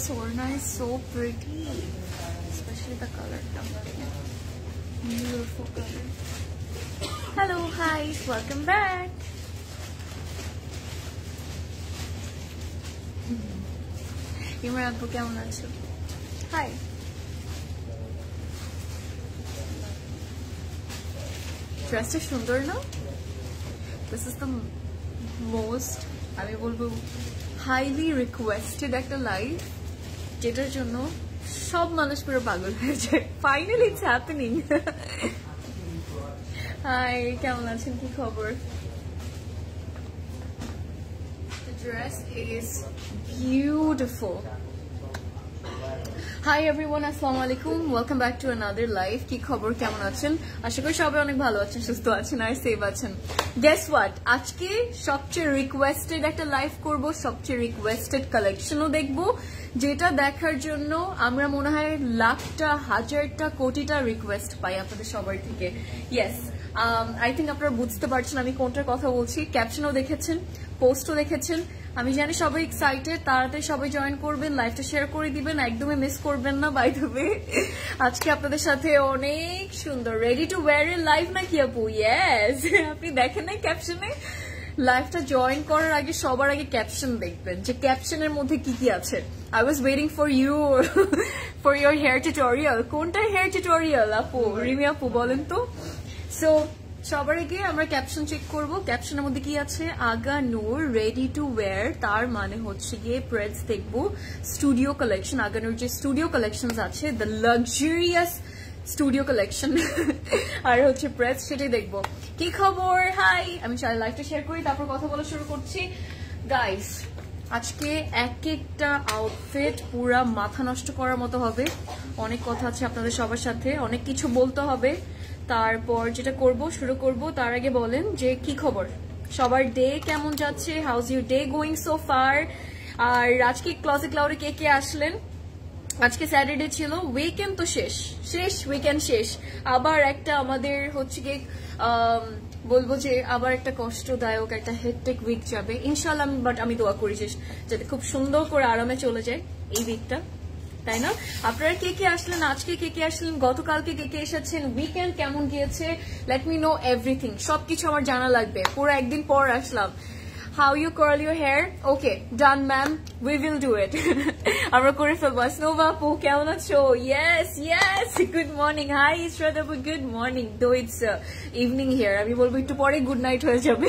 This Orna is so pretty, especially the color. Beautiful color. Hello, hi, welcome back. Imran আপু কেমন আছো? Hi. ড্রেসটা সুন্দর না? This is the most, আমি বলবো highly requested একটা লাইভ, যেটার জন্য সব মানুষ পুরো পাগল হয়ে যায়। Finally it's happening. Hi, কেমন আছেন, কি খবর? The dress is beautiful. Hi everyone, assalamu alaikum, welcome back to another live. কি খবর, কেমন আছেন? আশা করি সবাই অনেক ভালো আছেন, সুস্থ আছেন আর সেভ আছেন। Guess what, আজকে সবচেয়ে রিকোয়েস্টেড একটা লাইভ করব, সবচেয়ে রিকোয়েস্টেড কালেকশনও দেখব, যেটা দেখার জন্য আমরা মনে হয় লাখটা হাজারটা কোটিটা রিকোয়েস্ট পাই আপনাদের সবার থেকে। ইয়েস, আই থিঙ্ক আপনারা বুঝতে পারছেন আমি কোনটার কথা বলছি। ক্যাপশনও দেখেছেন, পোস্টও দেখেছেন। আমি জানি সবাই এক্সাইটেড, তাড়াতাড়ি সবাই জয়েন করবেন, লাইভটা শেয়ার করে দিবেন, একদমই মিস করবেন না। বাই দ্য ওয়ে, আজকে আপনাদের সাথে অনেক সুন্দর রেডি টু ওয়্যার এর লাইভ নাকি আপু? ইয়েস, আপনি দেখেন নাই ক্যাপশনে? লাইভটা জয়েন করার আগে সবার আগে ক্যাপশন দেখবেন, যে ক্যাপশনের মধ্যে কি কি আছে। I was waiting for you for your hair tutorial. কোনটা হেয়ার টিউটোরিয়াল আপু? রিমি আপু বলেন তো। সো সবার আগে আমরা ক্যাপশন চেক করব, ক্যাপশনের মধ্যে কি আছে। আগা নূর রেডি টু ওয়্যার, তার মানে হচ্ছে গিয়ে প্রেডস দেখবো স্টুডিও কালেকশন। আগানুর যে স্টুডিও কালেকশন আছে, দ্য লাক্সারিয়াস স্টুডিও কালেকশন, আর হচ্ছে প্রেডস, সেটাই দেখবো। কি খবর? হাই, আমি লাইভটা শেয়ার করি, তারপর কথা বলা শুরু করছি। গাইস, আজকে এক একটা আউটফিট পুরা মাথা নষ্ট করার মতো হবে। অনেক কথা আছে আপনাদের সবার সাথে, অনেক কিছু বলতে হবে। তারপর যেটা করব, শুরু করব, তার আগে বলেন যে কি খবর, সবার ডে কেমন যাচ্ছে, how's your day going so far. আর আজকে ক্লজেট ক্লাউডে কে কে আসলেন? আজকে স্যাটারডে ছিল, উইকেন্ড তো শেষ উইকেন্ড শেষ। আবার একটা আমাদের হচ্ছে গিয়ে বলবো যে আবার একটা কষ্টদায়ক একটা হেক্টিক উইক যাবে ইনশাআল্লাহ। বাট আমি দোয়া করি যে যাতে খুব সুন্দর করে আরামে চলে যায় এই উইকটা, তাই না? আপনারা কে কে আসলেন, আজকে কে কে আসলেন, গতকালকে কে কে এসেছেন, উইকেন্ড কেমন গিয়েছে, লেট মি নো এভরিথিং। সবকিছু আমার জানা লাগবে। পুরো একদিন পর আসলাম। How you curl your hair? Okay, done ma'am, we will do it. আমরা করে ফেলবো। স্নোভা আপু কেমন আছো? Yes, good morning. Hi Ishrat আপু, good morning. Though it's evening here, আমি বলবো একটু পরে গুড নাইট হয়ে যাবে।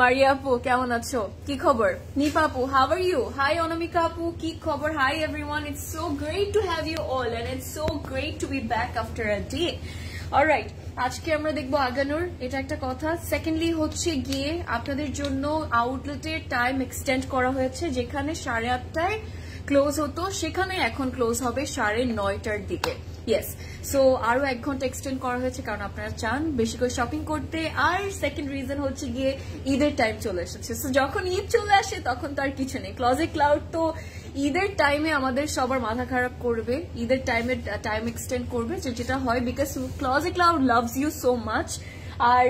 মারিয়া আপু কেমন আছো, কি খবর? নিপা আপু, how are you? Hi অনামিকা আপু, কি খবর? Hi everyone, it's so great to have you all and it's so great to be back after a day. Alright, আজকে আমরা দেখবো আগানোর, এটা একটা কথা। সেকেন্ডলি হচ্ছে গিয়ে আপনাদের জন্য আউটলেটের টাইম এক্সটেন্ড করা হয়েছে, যেখানে 8:30টায় ক্লোজ হতো সেখানে এখন ক্লোজ হবে 9:30টার দিকে। ইয়েস, সো আরো 1 ঘন্টা এক্সটেন্ড করা হয়েছে, কারণ আপনারা চান বেশি করে শপিং করতে। আর সেকেন্ড রিজন হচ্ছে গিয়ে ঈদের টাইম চলে এসেছে। সো যখন ঈদ চলে আসে তখন তো আর কিছু নেই। ক্লজেট ক্লাউড তো ঈদের টাইমে আমাদের সবার মাথা খারাপ করবে, ঈদের টাইমে টাইম এক্সটেন্ড করবে, যেটা হয় because Closet Cloud loves you so much. আর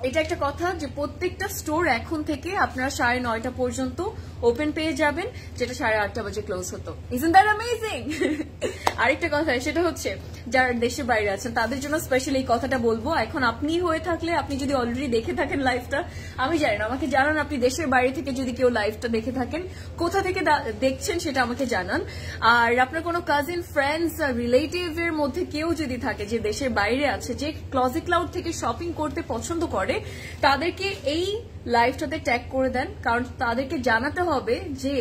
এটা একটা কথা যে প্রত্যেকটা স্টোর এখন থেকে আপনারা 9:30 পর্যন্ত ওপেন পেয়ে যাবেন, যেটা 8:30 বাজে ক্লোজ হতো। Isn't that amazing? আরেকটা কথা, সেটা হচ্ছে যারা দেশের বাইরে আছেন তাদের জন্য স্পেশাল এই কথাটা বলবো। এখন আপনি হয়ে থাকলে, আপনি যদি অলরেডি দেখে থাকেন লাইভটা, আমি জানি না, আমাকে জানান আপনি দেশের বাইরে থেকে যদি কেউ লাইভটা দেখে থাকেন, কোথা থেকে দেখছেন সেটা আমাকে জানান। আর আপনার কোনো কাজিন, ফ্রেন্ডস, রিলেটিভ এর মধ্যে কেউ যদি থাকে যে দেশের বাইরে আছে, যে ক্লজেট ক্লাউড থেকে শপিং করতে পছন্দ করে, তাদেরকে এই লাইভটাতে ট্যাগ করে দেন, কারণ তাদেরকে জানাতে হবে যে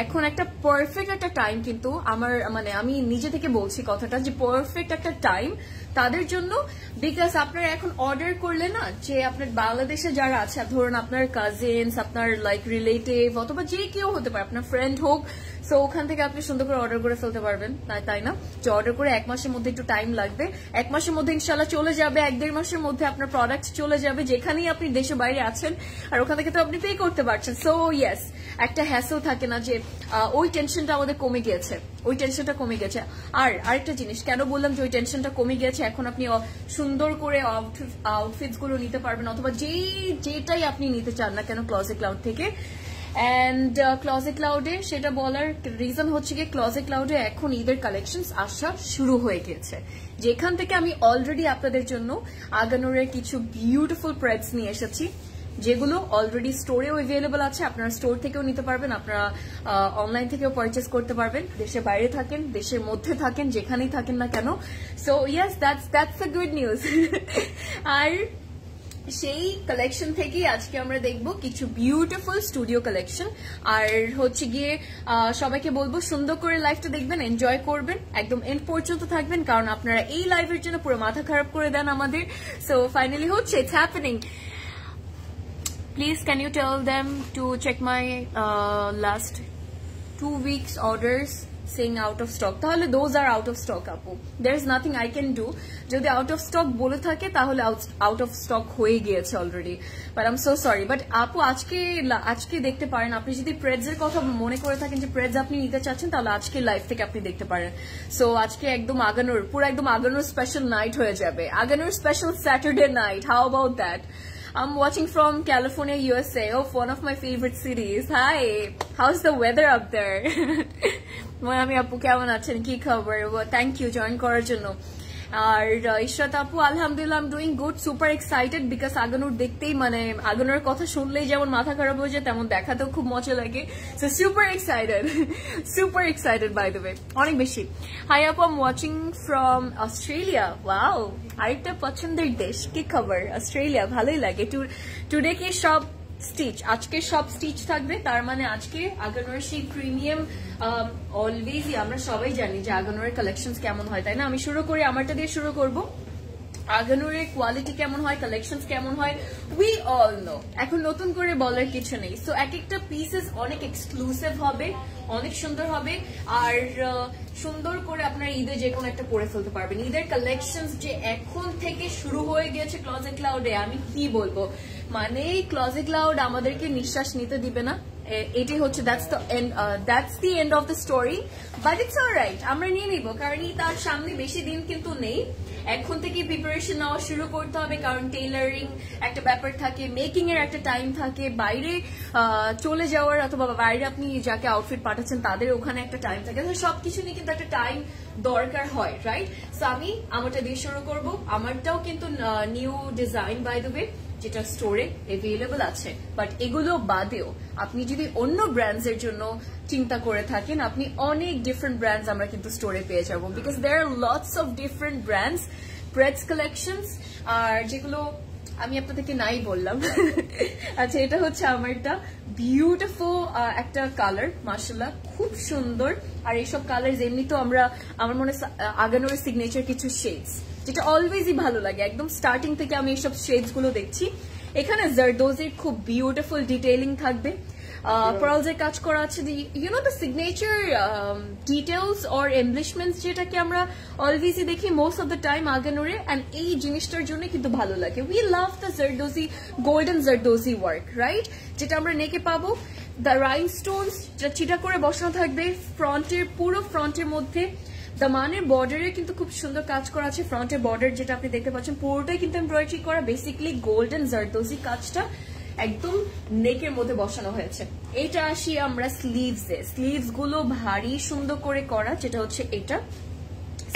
এখন একটা পারফেক্ট একটা টাইম, কিন্তু আমার মানে আমি নিজে থেকে বলছি কথাটা, যে পারফেক্ট একটা টাইম তাদের জন্য। বিকজ আপনারা এখন অর্ডার করলে না, যে আপনার বাংলাদেশে যারা আছে, ধরুন আপনার কাজিনস, আপনার লাইক রিলেটিভ, অথবা যে কেউ হতে পারে, আপনার ফ্রেন্ড হোক, সো ওখান থেকে আপনি সুন্দর করে অর্ডার করে ফেলতে পারবেন, তাই না? যে অর্ডার করে 1 মাসের মধ্যে একটু টাইম লাগবে, 1 মাসের মধ্যে ইনশাল্লাহ চলে যাবে, 1-1.5 মাসের মধ্যে আপনার প্রোডাক্ট চলে যাবে, যেখানেই আপনি দেশে বাইরে আছেন, আর ওখান থেকে তো আপনি পে করতে পারছেন। সো ইয়েস, একটা হ্যাসেল থাকে না, যে ওই টেনশনটা আমাদের কমে গিয়েছে, ওই টেনশনটা কমে গেছে। আর আরেকটা জিনিস কেন বললাম যে ওই টেনশনটা কমে গেছে, এখন আপনি সুন্দর করে আউটফিটস গুলো নিতে পারবেন, অথবা যেটাই আপনি নিতে চান না কেন ক্লজেট ক্লাউড থেকে, অ্যান্ড ক্লজেট ক্লাউডে সেটা বলার রিজন হচ্ছে কি ক্লজেট ক্লাউডে এখন ঈদের কালেকশনস আসা শুরু হয়ে গেছে, যেখান থেকে আমি অলরেডি আপনাদের জন্য আগানোরের কিছু বিউটিফুল প্রেডস নিয়ে এসেছি, যেগুলো অলরেডি স্টোরেও অ্যাভেলেবল আছে। আপনারা স্টোর থেকেও নিতে পারবেন, আপনারা অনলাইন থেকেও পারচেস করতে পারবেন, দেশের বাইরে থাকেন, দেশের মধ্যে থাকেন, যেখানেই থাকেন না কেন। So yes, that's the good news. আর সেই কালেকশন থেকেই আজকে আমরা দেখব কিছু বিউটিফুল স্টুডিও কালেকশন। আর হচ্ছে গিয়ে সবাইকে বলবো সুন্দর করে লাইভটা দেখবেন, এনজয় করবেন, একদম এন্ড পর্যন্ত থাকবেন, কারণ আপনারা এই লাইভের জন্য পুরো মাথা খারাপ করে দেন আমাদের। সো ফাইনালি হচ্ছে, it's happening. Please, can you tell them to check my last 2 weeks orders saying out of stock? তাহলে those are out of stock আপু, there is nothing I can do. যদি out of stock বলে থাকে তাহলে out of stock হয়ে গিয়েছে already, but I'm so sorry. But আপু আজকে দেখতে পারেন, আপনি যদি প্রেডস এর কথা মনে করে থাকেন যে প্রেডস আপনি নিতে চাচ্ছেন, তাহলে আজকে লাইভ থেকে আপনি দেখতে পারেন। সো আজকে একদম আগানোর, পুরো একদম আগানোর স্পেশাল নাইট হয়ে যাবে, আগানোর special Saturday night. How about that? I'm watching from California, USA. Oh, one of my favorite cities. Hi, how's the weather up there? Mami apu kemon achen, ki khabar? Thank you join korar jonno. আর ইশরাত আপু, আলহামদুলিল্লাহ I am doing good, super excited, because আগানোর দেখতেই মানে আগানোর কথা শুনলেই যেমন মাথা খারাপ হয়ে যায়, তেমন দেখাতেও খুব মজা লাগে। So super excited by the way, অনেক বেশি। হাই আপু, I am watching from Australia. Wow, আরেকটা পছন্দের দেশ, কি খবর? অস্ট্রেলিয়া, ভালোই লাগে। টুডে কি সব স্টিচ, আজকে সব স্টিচ থাকবে, তার মানে আজকে আগানোর সেই প্রিমিয়াম, অলওয়েজই আমরা সবাই জানি যে আগানোরের কালেকশন কেমন হয়, তাই না? আমি শুরু করি, আমারটা দিয়ে শুরু করবো। আগানোরের কোয়ালিটি কেমন হয়, কালেকশন কেমন হয়, উই অল নো, এখন নতুন করে বলার কিছু নেই। সো এক একটা পিসেস অনেক এক্সক্লুসিভ হবে, অনেক সুন্দর হবে, আর সুন্দর করে আপনার ঈদে যে কোনো একটা পরে ফেলতে পারবেন। ঈদের কালেকশন যে এখন থেকে শুরু হয়ে গেছে ক্লজেট ক্লাউডে, আমি কি বলবো, মানে ক্লজেট ক্লাউড আমাদেরকে নিঃশ্বাস নিতে দিবে না, এটি হচ্ছে that's the end of the story. But it's alright, আমরা নিয়ে নিব, কারণ তার সামনে বেশি দিন কিন্তু নেই, এখন থেকে প্রিপারেশন নেওয়া শুরু করতে হবে, কারণ টেইলারিং একটা ব্যাপার থাকে, মেকিং এর একটা টাইম থাকে, বাইরে চলে যাওয়ার অথবা বাইরে আপনি যাকে আউটফিট পাঠাচ্ছেন তাদের ওখানে একটা টাইম থাকে, সবকিছু নিয়ে কিন্তু একটা টাইম দরকার হয়, রাইট? সো আমি আমারটা দিয়ে শুরু করবো। আমারটাও কিন্তু new design by the way, যেটা স্টোরে অ্যাভেলেবল আছে, বাট এগুলো বাদেও আপনি যদি অন্য ব্র্যান্ডস এর জন্য চিন্তা করে থাকেন, আপনি অনেক ডিফারেন্ট ব্র্যান্ডস আমরা কিন্তু স্টোরে পেয়ে যাবো, because there are lots of different brands, প্রেডস কালেকশনস, আর যেগুলো আমি আপনাদেরকে নাই বললাম। আচ্ছা, এটা হচ্ছে আমারটা, বিউটিফুল একটা কালার, মাশাআল্লাহ খুব সুন্দর। আর এইসব কালার এমনিতেও আমার মনে হয় আগানোর সিগনেচার কিছু শেডস, যেটা অলওয়েজই ভালো লাগে, একদম স্টার্টিং থেকে আমি এইসব শেডস গুলো দেখছি। এখানে জারদোজির খুব বিউটিফুল ডিটেইলিং থাকবে, পার্লসের কাজ করা আছে, you know the signature details or embellishments, যেটাকে আমরা অলওয়েজই দেখি মোস্ট অফ দ্য টাইম আগানোরে, অ্যান্ড এই জিনিসটার জন্য কিন্তু ভালো লাগে। We love the zardozi, golden zardozi work, right? যেটা আমরা নেকে পাবো, দ্য রাইনস্টোনস যেটা চিটা করে বসানো থাকবে ফ্রন্টের, পুরো ফ্রন্টের মধ্যে। দামানের বর্ডারে কিন্তু খুব সুন্দর কাজ করা আছে, ফ্রন্টের বর্ডার যেটা আপনি দেখতে পাচ্ছেন পুরোটাই কিন্তু এমব্রয়ডারি করা, বেসিক্যালি গোল্ডেন জারদোজি কাজটা একদম নেকের মধ্যে বসানো হয়েছে। এটা আসি আমরা স্লিভসে, স্লিভস গুলো ভারী সুন্দর করে করা, যেটা হচ্ছে এটা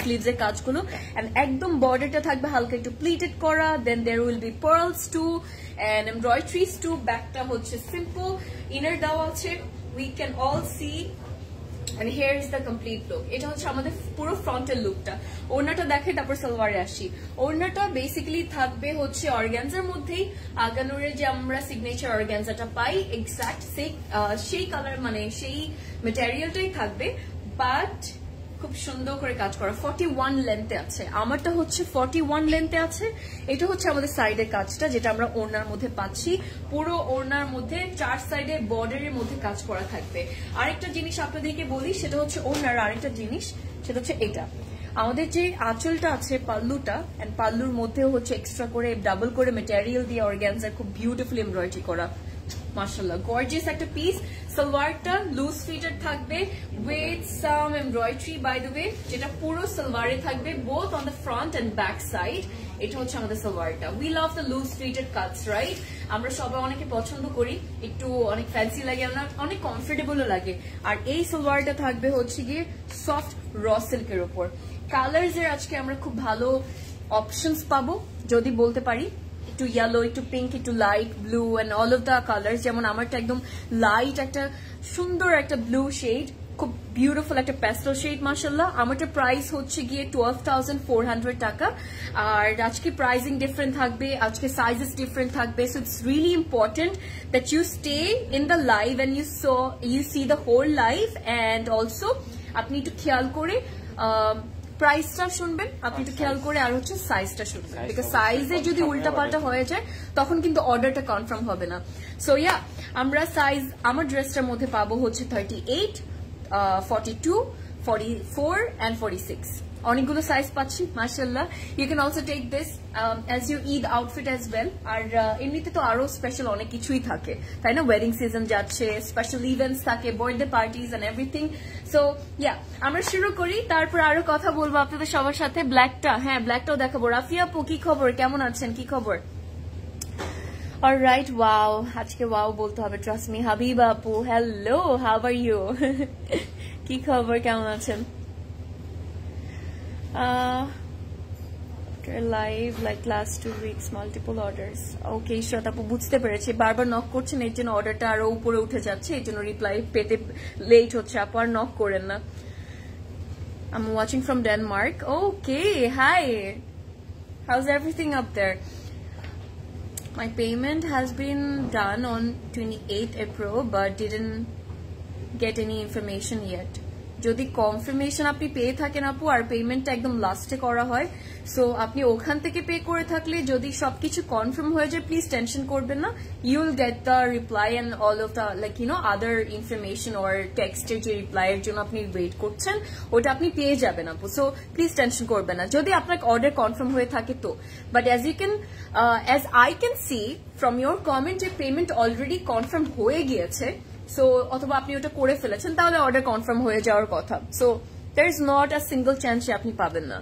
স্লিভস এর কাজগুলো, এন্ড একদম বর্ডারটা থাকবে হালকা একটু প্লিটেড করা, then there will be pearls too and embroideries too. ব্যাকটা হচ্ছে সিম্পল, ইনার দেওয়া আছে, we can all see, and here is the complete look. এটা হচ্ছে আমাদের পুরো ফ্রন্টের লুকটা। ওড়নাটা দেখে, তারপর সালোয়ারে আসি। ওড়নাটা বেসিক্যালি থাকবে হচ্ছে অর্গানজার মধ্যেই, আগানোরে যে আমরা সিগনেচার অর্গানজাটা পাই এক্সাক্ট সেই কালার, মানে সেই ম্যাটেরিয়ালটাই থাকবে, বাট খুব সুন্দর করে কাজ করা। 41 লেন্থে আছে, আমারটা হচ্ছে 41 লেন্থে আছে। এটা হচ্ছে আমাদের সাইডের কাজটা, যেটা আমরা ওড়নার মধ্যে পাচ্ছি, পুরো ওড়নার মধ্যে 4 সাইডে বর্ডারের মধ্যে কাজ করা থাকবে। আরেকটা জিনিস আপনাদেরকে বলি, সেটা হচ্ছে ওড়নার আরেকটা জিনিস, সেটা হচ্ছে এটা আমাদের যে আঁচলটা আছে, পাল্লুটা, এন্ড পাল্লুর মধ্যেও হচ্ছে এক্সট্রা করে ডাবল করে ম্যাটেরিয়াল দিয়ে অর্গানজার খুব বিউটিফুল এমব্রয়ডারি করা। মাশাআল্লাহ গর্জিয়াস একটা পিস। সালোয়ারটা লুজ ফিটেড থাকবে with some embroidery by the way, যেটা পুরো সালোয়ারে থাকবে both on the front and back side. এটা হচ্ছে আমাদের সালোয়ারটা। We love the loose fitted cuts, right? আমরা সবাই অনেকে পছন্দ করি, একটু অনেক ফ্যান্সি লাগে, আমরা অনেক কমফোর্টেবলও লাগে। আর এই সালোয়ারটা থাকবে হচ্ছে গিয়ে সফট র সিল্কের উপর। কালার্স এর আজকে আমরা খুব ভালো অপশনস পাবো যদি বলতে পারি, একটু ইয়েলো, একটু পিঙ্ক, একটু light blue and all of the colours. যেমন আমারটা একদম লাইট একটা সুন্দর একটা ব্লু শেড, খুব বিউটিফুল একটা প্যাস্টেল শেড মাশাআল্লাহ। আমারটা প্রাইস হচ্ছে গিয়ে 12,400 টাকা। আর আজকে প্রাইসিং ডিফারেন্ট থাকবে, আজকে সাইজেস ডিফারেন্ট থাকবে। So it's really important that you stay in the live and you see the whole live. And also আপনি একটু খেয়াল করে প্রাইসটা শুনবেন, আপনি একটু খেয়াল করে, আর হচ্ছে সাইজটা শুনবেন, বিকজ সাইজে যদি উল্টাপাল্টা হয়ে যায় তখন কিন্তু অর্ডারটা কনফার্ম হবে না। সো ইয়া, আমরা সাইজ আমার ড্রেসটার মধ্যে পাবো হচ্ছে 38, 42, 44 and 46, অনেকগুলো সাইজ পাচ্ছি মাশাআল্লাহ। You can also take this as you Eid outfit as well. আর এমনিতে তো আরো স্পেশাল অনেক কিছুই থাকে, তাই না? ওয়েডিং সিজন যাচ্ছে, স্পেশাল ইভেন্টস থাকে, birthday parties and everything. So yeah, আমরা শুরু করি, তারপর আরো কথা বলবো আপনাদের সবার সাথে। ব্ল্যাকটা, হ্যাঁ ব্ল্যাকটাও দেখাবো। রাফিয়া আপু কি খবর, কেমন আছেন, কি খবর? অলরাইট, ওয়াও, আজকে ওয়াও বলতে হবে, ট্রাস্ট মি। হাবিবা আপু, হ্যালো, হাউ আর ইউ? কি খবর, কেমন আছেন? live like last 2 weeks multiple orders. Okay, Ishrat আপু বুঝতে পেরেছি, বারবার নক করছেন এর জন্য অর্ডারটা আরো উপরে উঠে যাচ্ছে, এর জন্য রিপ্লাই পেতে লেট হচ্ছে। আপু আর নক করেন না। I'm watching from Denmark. Okay, hi. How's everything up there? My payment has been done on 28th April but didn't get any information yet. যদি কনফার্মেশন আপনি পেয়ে থাকেন আপু, আর পেমেন্টটা একদম লাস্টে করা হয়, সো আপনি ওখান থেকে পে করে থাকলে যদি সবকিছু কনফার্ম হয়ে যায়, প্লিজ টেনশন করবেন না। You will get the reply and all of the like other information or টেক্সটের যে রিপ্লাই এর জন্য আপনি ওয়েট করছেন, ওটা আপনি পেয়ে যাবেন আপু। সো প্লিজ টেনশন করবেন না যদি আপনার অর্ডার কনফার্ম হয়ে থাকে তো। But as I can see from your comment যে পেমেন্ট অলরেডি কনফার্ম হয়ে গিয়েছে, সো অথবা আপনি ওটা করে ফেলেছেন, তাহলে অর্ডার কনফার্ম হয়ে যাওয়ার কথা। So there is not a single chance যে আপনি পাবেন না।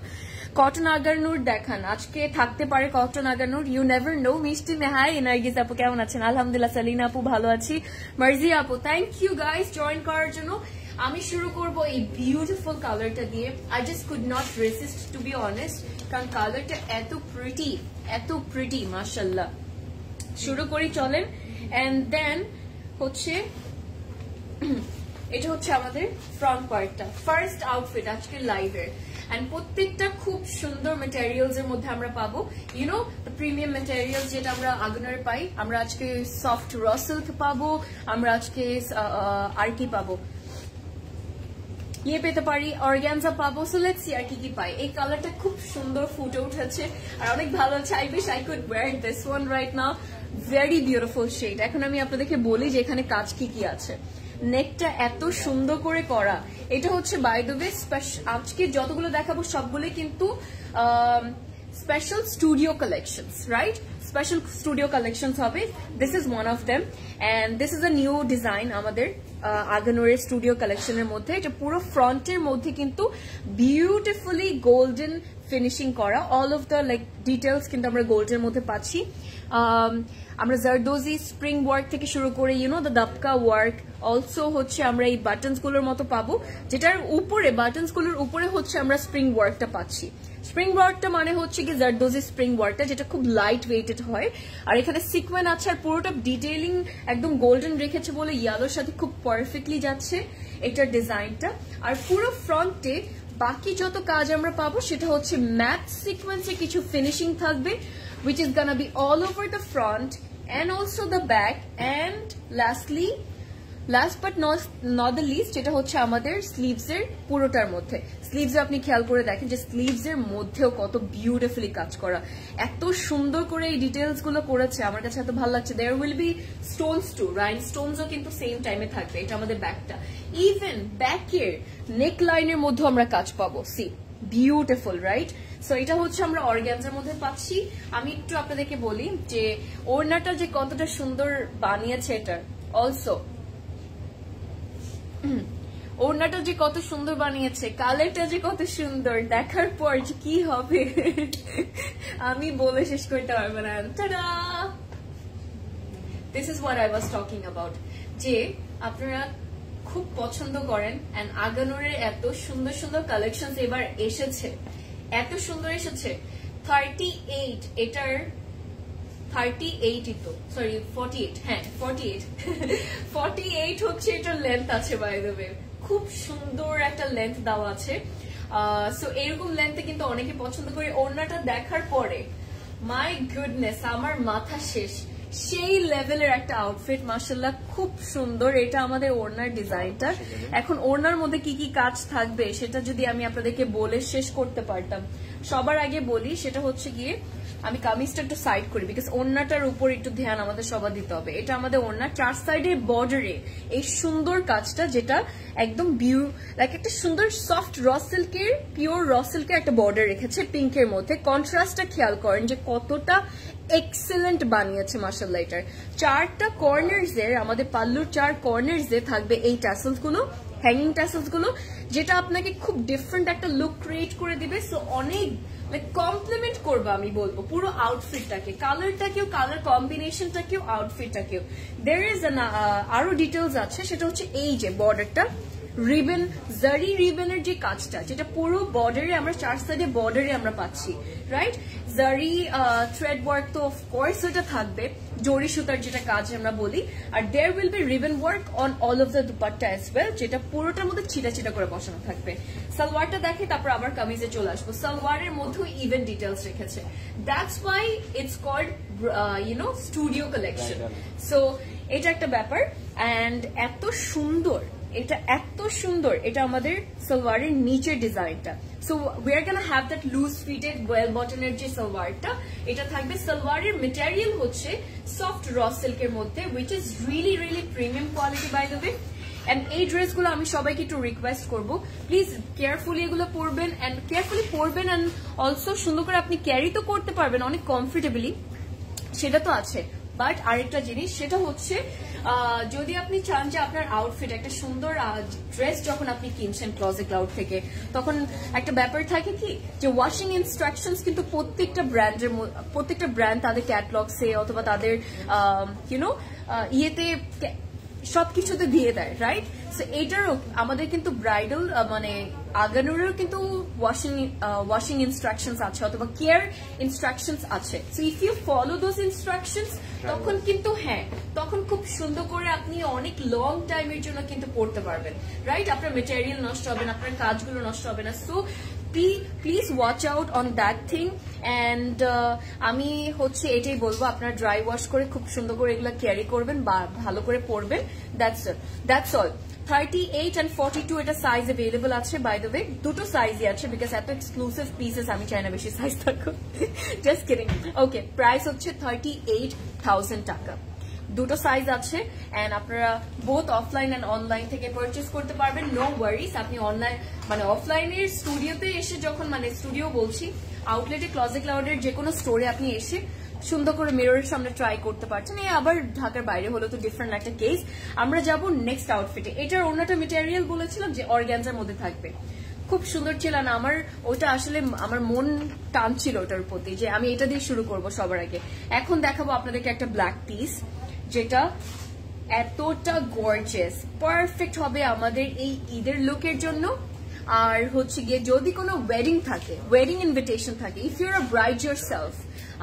কটন আগারনুর দেখান, আজকে থাকতে পারে কটন আগারনুর, ইউ নেভার নো। মিষ্টি মেহাই, নার্গিস আপু কেমন আছেন? আলহামদুলিল্লাহ। সালিনা আপু ভালো আছি। মার্জিয়া আপু, থ্যাংক ইউ গাইস জয়েন করার জন্য। আমি শুরু করব এই বিউটিফুল কালারটা দিয়ে। I just could not resist to be honest, কারণ কালারটা এত প্রিটি মাশাআল্লাহ। শুরু করি চলেন। এন্ড দেন হচ্ছে এটা হচ্ছে আমাদের ফ্রন্ট পার্টটা, ফার্স্ট আউটফিট আজকে লাইভের। এন্ড প্রত্যেকটা খুব সুন্দর ম্যাটেরিয়ালস এর মধ্যে আমরা পাবো, দ্য প্রিমিয়াম ম্যাটেরিয়ালস যেটা আমরা আগুনের পাই। আমরা আজকে সফট র সিল্ক পাবো, আমরা আজকে আর কি পাবো, পেতে পারি, অর্গানজা পাবো। সো লেটস সি আর কি পাই। এই কালারটা খুব সুন্দর ফুটে উঠেছে আর অনেক ভালো আছে। I wish I could wear this one right now. Very beautiful shade. এখন আমি আপনাদেরকে বলি যে এখানে কাজ কি আছে। নেকটা এত সুন্দর করে করা, এটা হচ্ছে বাই দ্য ওয়ে আজকে যতগুলো দেখাবো সবগুলো কিন্তু special studio collections, right? Special studio collections হবে। This is one of them and this is a new design আমাদের আগানোরের স্টুডিও কালেকশনের মধ্যে। এটা পুরো ফ্রন্টের মধ্যে কিন্তু বিউটিফুলি গোল্ডেন ফিনিশিং করা, all of the like details কিন্তু আমরা গোল্ডের মধ্যে পাচ্ছি। আমরা জারদোজি স্প্রিং ওয়ার্ক থেকে শুরু করে দ্য দাপকা ওয়ার্ক, অলসো হচ্ছে আমরা এই বাটনস গুলোর মতো পাবো, যেটার উপরে বাটনস গুলোর উপরে হচ্ছে আমরা স্প্রিং ওয়ার্কটা পাচ্ছি। স্প্রিং ওয়ার্কটা মানে হচ্ছে কি জারদোজি স্প্রিং ওয়ার্কটা, যেটা খুব লাইট ওয়েটেড হয়। আর এখানে সিকোয়েন্স আছে, আর পুরোটা ডিটেইলিং একদম গোল্ডেন রেখেছে বলে ইয়ালোর সাথে খুব পারফেক্টলি যাচ্ছে এটার ডিজাইনটা। আর পুরো ফ্রন্টে বাকি যত কাজ আমরা পাবো সেটা হচ্ছে ম্যাট সিকোয়েন্সে কিছু ফিনিশিং থাকবে, which is gonna be all over the front and also the back, and last but not the least এটা হচ্ছে আমাদের স্লিভস এর পুরোটার মধ্যে। স্লিভস আপনি খেয়াল করে দেখেন যে স্লিভস এর মধ্যেও কত বিউটিফুলি কাজ করা, এত সুন্দর করে এই ডিটেলস গুলো করেছে, আমার কাছে এত ভালো লাগছে। There will be stones too, রাইন স্টোনসও কিন্তু সেম টাইমে থাকবে। এটা আমাদের ব্যাকটা, ইভেন ব্যাকের নেক লাইনের মধ্যে আমরা কাজ পাবো। C beautiful, right? সো এটা হচ্ছে আমরা অর্গানজার মধ্যে পাচ্ছি। আমি একটু আপনাদেরকে বলি যে ওড়নাটা যে কতটা সুন্দর বানিয়েছে এটা অলসো, ওড়নাটা যে কত সুন্দর বানিয়েছে, কালারটা যে কত সুন্দর, দেখার পর যে কি হবে আমি বলে শেষ করতে পারবো না। Ta-da, this is what I was talking about, যে আপনারা খুব পছন্দ করেন এন্ড আগানুরের এত সুন্দর সুন্দর কালেকশন এবার এসেছে, এত সুন্দর এসেছে। 38, এটার 38ই তো, সরি 48, হ্যাঁ 48 48 হচ্ছে এটার লেন্থ আছে, বাই দ্য ওয়ে খুব সুন্দর একটা লেন্থ দেওয়া আছে। সো এরকম লেন্থে কিন্তু অনেকে পছন্দ করে। ওড়নাটা দেখার পরে মাই গুডনেস, আমার মাথা শেষ, সেই লেভেলের একটা আউটফিট, মাশাআল্লাহ খুব সুন্দর। এটা আমাদের ওড়নার ডিজাইনটা। এখন ওড়নার মধ্যে কি কি কাজ থাকবে সেটা যদি আমি আপনাদেরকে বলে শেষ করতে পারতাম। সবার আগে বলি সেটা হচ্ছে গিয়ে, আমি কামিজটা একটু সাইড করি বিকজ ওড়নাটার উপর একটু ধ্যান আমাদের সবার দিতে হবে। এটা আমাদের ওড়না, 4 সাইডের বর্ডারে এই সুন্দর কাজটা, যেটা একদম লাইক একটা সুন্দর সফট র সিল্কের, পিওর র সিল্কের একটা বর্ডার রেখেছে পিঙ্কের মধ্যে। কন্ট্রাস্টটা খেয়াল করেন যে কতটা এক্সেলেন্ট বানিয়েছে মাশাআল্লাহ। এটার 4টা কর্নার্স এর, আমাদের পাল্লুর 4 কর্নার্স এ থাকবে এই ট্যাসেলস গুলো, হ্যাঙ্গিং ট্যাসেলস গুলো, যেটা আপনাকে খুব ডিফারেন্ট একটা লুক ক্রিয়েট করে দিবে। সো অনেক কমপ্লিমেন্ট করবো আমি বলবো পুরো আউটফিটটাকে, কালারটাকেও, কালার কম্বিনেশনটাকেও, আউটফিটটাকেও। দের ইজ আরো ডিটেলস আছে, সেটা হচ্ছে এই যে বর্ডারটা, রিবন, জারি রিবনের যে কাজটা, যেটা পুরো বর্ডারে আমরা 4 সাইডে বর্ডারে আমরা পাচ্ছি, রাইট? জারি থ্রেড ওয়ার্ক তো অফকোর্স এটা থাকবে, জরি সুতার যেটা কাজ আমরা বলি। আর there will be ribbon work on all of the dupatta as well, যেটা পুরোটার মধ্যে ছিটা ছিটা করে বসানো থাকবে। সালোয়ারটা দেখে তারপর আবার কামিজে চলে আসবো। সালোয়ারের মধ্যেও ইভেন ডিটেলস রেখেছে, that's why it's called studio collection. So এটা একটা ব্যাপার। অ্যান্ড এত সুন্দর, এটা এত সুন্দর, এটা আমাদের সালোয়ারের নিচের ডিজাইনটা। So we are gonna have that loose fitted well বটনের যে সালোয়ারটা, এটা থাকবে। সালোয়ারের মেটেরিয়াল হচ্ছে সফট র সিল্কের মধ্যে, which is really really premium quality by the way. And এই ড্রেসগুলো আমি সবাইকে একটু রিকোয়েস্ট করবো, প্লিজ কেয়ারফুলি এগুলো পরবেন, এন্ড কেয়ারফুলি পরবেন, এন্ড অলসো সুন্দর করে আপনি ক্যারি তো করতে পারবেন অনেক কমফোর্টেবলি, সেটা তো আছে। বাট আরেকটা জিনিস, সেটা হচ্ছে যদি আপনি চান যে আপনার আউটফিট একটা সুন্দর ড্রেস যখন আপনি কিনছেন ক্লজেট ক্লাউড থেকে, তখন একটা ব্যাপার থাকে কি যে ওয়াশিং ইনস্ট্রাকশনস কিন্তু প্রত্যেকটা ব্র্যান্ড তাদের ক্যাটলগসে অথবা তাদের ইয়েতে সবকিছুতে দিয়ে দেয়, রাইট? সো এইটারও আমাদের কিন্তু ব্রাইডাল মানে আগানুরেও কিন্তু ওয়াশিং ইনস্ট্রাকশনস আছে অথবা কেয়ার ইনস্ট্রাকশনস আছে। So if you follow those instructions, তখন কিন্তু তখন খুব সুন্দর করে আপনি অনেক লং টাইমের জন্য কিন্তু পড়তে পারবেন, রাইট? আপনার মেটেরিয়াল নষ্ট হবে না, আপনার কাজগুলো নষ্ট হবে না। So please watch out on that thing. And আমি হচ্ছে এটাই বলবো, আপনার ড্রাই ওয়াশ করে খুব সুন্দর করে এগুলো ক্যারি করবেন বা ভালো করে পরবেন। That's all. 38 and 42 এটা সাইজ অ্যাভেলেবল আছে, বাই দ্য ওয়ে দুটো সাইজই আছে, বিকজ এত এক্সক্লুসিভ পিসেস আমি চাই না বেশি সাইজ থাকুক, জাস্ট কিডিং। ওকে, প্রাইস হচ্ছে 38,000 টাকা, দুটো সাইজ আছে। এন্ড আপনারা বোথ অফলাইন এন্ড অনলাইন থেকে পারচেস করতে পারবেন, নো ওয়ারিস। আপনি অনলাইন মানে অফলাইনের স্টুডিওতে এসে যখন, মানে স্টুডিও বলছি, আউটলেটে ক্লজেট ক্লাউডের যে কোনো স্টোরে আপনি এসে সুন্দর করে মিররের সামনে ট্রাই করতে পারছেন। এই আবার ঢাকার বাইরে হলো তো ডিফারেন্ট একটা কেস। আমরা যাব নেক্সট আউটফিটে। এটার অন্যটা মেটেরিয়াল বলেছিলাম যে অর্গানজার মধ্যে থাকবে, খুব সুন্দর ছিল না? আমার ওটা আসলে আমার মন টানছিল ওটার প্রতি, যে আমি এটা দিয়ে শুরু করব সবার আগে। এখন দেখাবো আপনাদেরকে একটা ব্ল্যাক পিস, যেটা এতটা গর্জিয়াস, পারফেক্ট হবে আমাদের এই ঈদের লুকের জন্য। আর হচ্ছে গিয়ে যদি কোনো ওয়েডিং থাকে, ওয়েডিং ইনভিটেশন থাকে, if you're a bride yourself,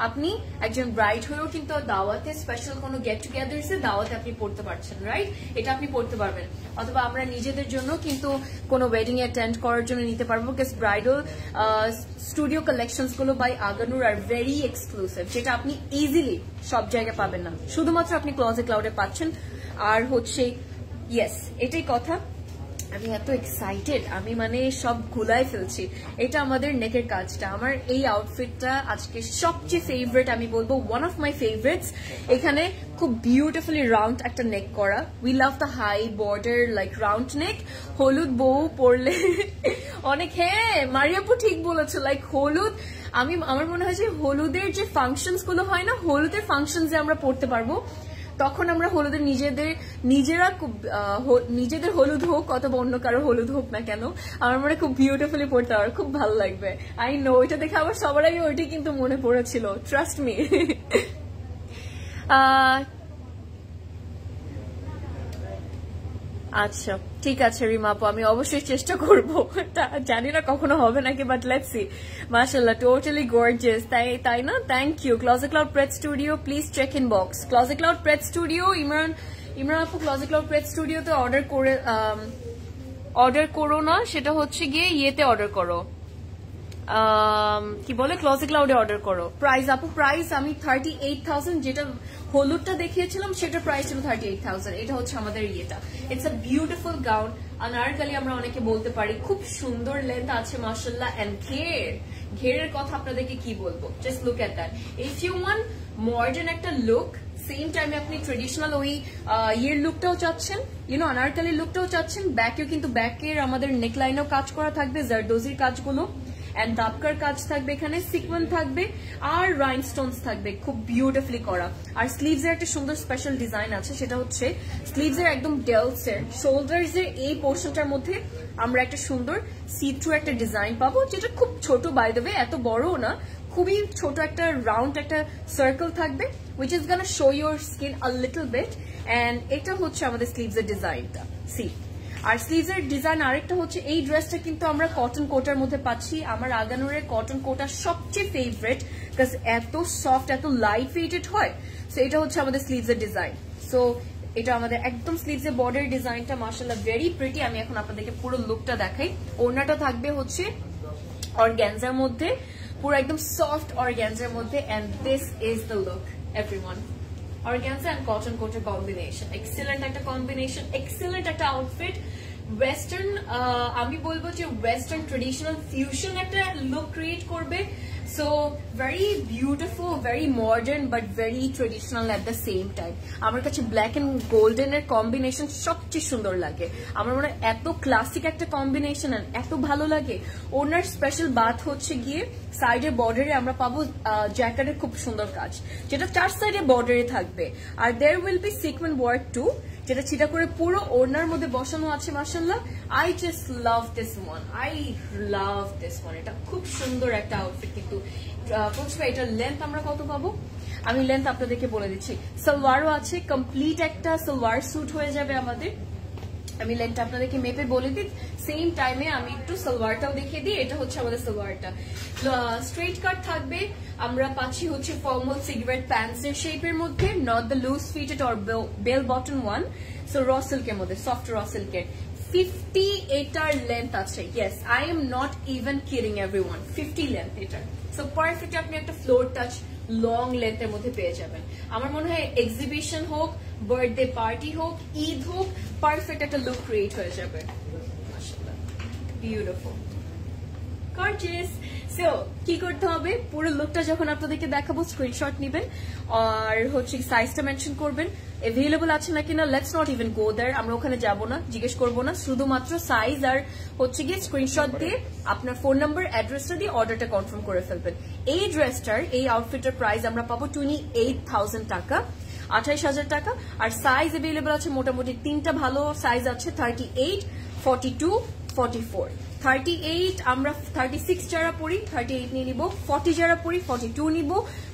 আপনি একজন ব্রাইড হয়েও কিন্তু দাওয়াতে, স্পেশাল কোনো গেট টুগেদার্সে দাওয়াতে আপনি পড়তে পারছেন, রাইট? এটা আপনি পড়তে পারবেন। অথবা আমরা নিজেদের জন্য কিন্তু কোনো ওয়েডিং এ অ্যাটেন্ড করার জন্য নিতে পারবো, বিকজ ব্রাইডাল স্টুডিও কালেকশনস গুলো by Aganoor are very exclusive, যেটা আপনি ইজিলি সব জায়গায় পাবেন না, শুধুমাত্র আপনি ক্লজেট ক্লাউডে পাচ্ছেন। আর হচ্ছে ইয়েস, এটাই কথা। আমি এত এক্সাইটেড, আমি মানে সব গুলাই ফেলছি। এটা আমাদের নেকের কাজটা। আমার এই আউটফিটটা আজকে সবচেয়ে ফেভারিট, আমি বলবো ওয়ান অফ মাই ফেভারিটস। এখানে খুব বিউটিফুলি রাউন্ড একটা নেক করা। We love the high border like round neck. হলুদ বউ পরলে অনেক, হ্যাঁ মারিয়াপু ঠিক বলেছো, লাইক হলুদ। আমার মনে হয় যে হলুদের যে ফাংশনস গুলো হয় না, হলুদের ফাংশন যে আমরা পড়তে পারবো, তখন আমরা হলুদের নিজেদের হলুদ হোক অথবা অন্য কারো হলুদ হোক না কেন, আমার মনে খুব বিউটিফুলি পড়তে পারবে, খুব ভালো লাগবে। আই নো, এটা দেখে আবার সবার আগে ওইটি কিন্তু মনে পড়েছিল, ট্রাস্ট মি। আচ্ছা ঠিক আছে রিমা আপু, আমি অবশ্যই চেষ্টা করবো। জানি না কখনো হবে নাকি, বাট লেটস সি। মাশাআল্লাহ, টোটালি গর্জিয়াস, তাই না? Thank you. Closet Cloud Pred Studio, please check inbox. Closet Cloud Pred Studio, Imran আপু ক্লজেট ক্লাউড প্রেড স্টুডিওতে অর্ডার করো না, সেটা হচ্ছে গিয়ে ইয়েতে অর্ডার করো, কি বলে, ক্লজেট ক্লাউডে অর্ডার করো। প্রাইস আপু, প্রাইস আমি 38,000, যেটা হলুদটা দেখিয়েছিলাম সেটার প্রাইস ছিল 38,000। এটা হচ্ছে আমাদের ইয়েটা। It's a beautiful gown, Anarkali আমরা অনেকে বলতে পারি। খুব সুন্দর লেন্থ আছে মাশাআল্লাহ। এন্ড ঘেরের কথা আপনাদেরকে কি বলবো, just look at that. If you want modern একটা লুক, সেম টাইমে আপনি ট্রেডিশনাল ওই ইয়ের লুকটাও চাচ্ছেন, আনারকলি লুকটাও চাচ্ছেন, ব্যাকেও কিন্তু ব্যাকের আমাদের নেকলাইনেও কাজ করা থাকবে, জারদোজির কাজগুলো, এন্ড দাপকার কাজ থাকবে, এখানে সিকোয়েন্স থাকবে, আর রাইনস্টোনস থাকবে, খুব বিউটিফুলি করা। আর স্লিভস এর একটা সুন্দর স্পেশাল ডিজাইন আছে, সেটা হচ্ছে স্লিভস এর একদম ডেলস এর শোল্ডার্স এর এই পোর্শনটার মধ্যে আমরা একটা সুন্দর সি থ্রু একটা ডিজাইন পাবো, যেটা খুব ছোট, বাই দ্য ওয়ে এত বড়ও না, খুবই ছোট একটা রাউন্ড একটা সার্কেল থাকবে, which is gonna show your skin a little bit. and এটা হচ্ছে আমাদের স্লিভস এর ডিজাইনটা, সি। আর স্লিভস এর ডিজাইন আরেকটা হচ্ছে, এই ড্রেসটা কিন্তু আমরা কটন কোটার মধ্যে পাচ্ছি। আমার আগানোরের কটন কোটা সবচেয়ে ফেভারিট, বিকজ এত সফট, এত লাইট ওয়েটেড হয়। সো এটা হচ্ছে আমাদের স্লিভস এর ডিজাইন। সো এটা আমাদের একদম স্লিভস এর বর্ডার ডিজাইনটা মাশাআল্লাহ ভেরি প্রিটি। আমি এখন আপনাদেরকে পুরো লুকটা দেখাই। ওড়নাটা থাকবে হচ্ছে অর্গানজার মধ্যে, পুরো একদম সফট অর্গানজার মধ্যে, and this is the look everyone. Organza and cotton কোটের কম্বিনেশন, এক্সিলেন্ট একটা কম্বিনেশন, এক্সিলেন্ট একটা আউটফিট। ওয়েস্টার্ন, আমি বলবো যে ওয়েস্টার্ন ট্রেডিশনাল ফিউশন একটা লুক ক্রিয়েট করবে। So very beautiful, very modern, but very traditional at the same time. আমার কাছে ব্ল্যাক এন্ড গোল্ডেন এর কম্বিনেশন সবচেয়ে সুন্দর লাগে। আমার মনে হয় এত ক্লাসিক একটা কম্বিনেশন, এত ভালো লাগে। ওনার স্পেশাল বাত হচ্ছে গিয়ে সাইডের বর্ডারে আমরা পাবো জ্যাকেটের খুব সুন্দর কাজ, যেটা 4 সাইডে বর্ডারে থাকবে। আর there will be sequence work too, যেটা চিটা করে পুরো ওড়নার মধ্যে বসানো আছে মাশাআল্লাহ। I just love this one, এটা খুব সুন্দর একটা আউটফিট। কিন্তু এটার লেন্থ আমরা কত পাবো, আমি লেন্থ আপনাদেরকে বলে দিচ্ছি। সালোয়ারও আছে, কমপ্লিট একটা সালোয়ার স্যুট হয়ে যাবে আমাদের। আমি লেন্থটা আপনাদেরকে মেপে বলে দিই, সেম টাইমে আমি একটু সালোয়ারটাও দেখিয়ে দিই। এটা হচ্ছে আমাদের সালোয়ারটা, স্ট্রেট কাট থাকবে। আমরা পাচ্ছি হচ্ছে ফর্মাল সিগারেট প্যান্টস এর শেপের মধ্যে, not the loose fitted or bell bottom one. So raw সিল্কের মধ্যে, সফট র সিল্কের। 50 এটার লেন্থ আছে, yes I am not even kidding everyone, 50 length এটার। সো পারফেক্ট আপনি একটা ফ্লোর টাচ লং লেন্থের মধ্যে পেয়ে যাবেন। আমার মনে হয় এক্সিবিশন হোক, বার্থডে পার্টি হোক, ঈদ হোক, পারফেক্ট একটা লুক ক্রিয়েট হয়ে যাবে। মাশাআল্লাহ, বিউটিফুল, গর্জিয়াস। সো কি করতে হবে, পুরো লুকটা যখন আপনাদেরকে দেখাবো স্ক্রিনশট নেবেন, আর হচ্ছে সাইজটা মেনশন করবেন, এভেলেবল আছে নাকি না। লেটস নট ইভেন গো দেয়ার, আমরা ওখানে যাবো না, জিজ্ঞেস করবো না, শুধুমাত্র সাইজ আর হচ্ছে গিয়ে স্ক্রিনশট দিয়ে আপনার ফোন নাম্বার অ্যাড্রেসটা দিয়ে অর্ডারটা কনফার্ম করে ফেলবেন। এই ড্রেসটার, এই আউটফিটের প্রাইস আমরা পাবো 28,000 টাকা, 28,000 টাকা। আর সাইজ এভেলেবল আছে মোটামুটি 3টা ভালো সাইজ আছে, 38, 42, 44। 38 আমরা 36 যারা পড়ি 38 নিয়ে নিব, 40 যারা পড়ি 42 নিব,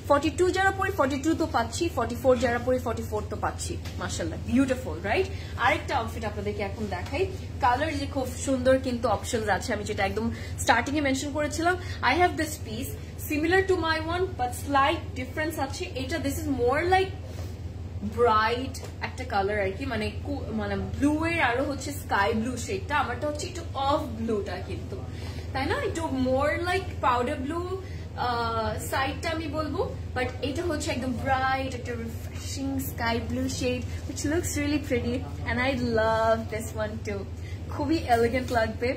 42 যারা পড়ি 42 তো পাচ্ছি, 44 যারা পড়ি 44 তো পাচ্ছি। মাশাআল্লাহ, বিউটিফুল, রাইট? আরেকটা আউটফিট আপনাদেরকে এখন দেখাই। কালার যে খুব সুন্দর কিন্তু অপশনস আছে, আমি যেটা একদম স্টার্টিং এ মেনশন করেছিলাম। I have this piece similar to my one, but slight difference আছে। এটা this is more like bright একটা কালার আর কি, মানে ব্লু এর আরো হচ্ছে স্কাই ব্লু শেডটা, আমারটা হচ্ছে একটু অফ ব্লুটা কিন্তু, তাই না, একটু মোর লাইক পাউডার ব্লু সাইডটা আমি বলবো, বাট এটা হচ্ছে একদম ব্রাইট একটা refreshing sky blue shade which looks really pretty and I love this one too. খুবই এলিগেন্ট লাগবে,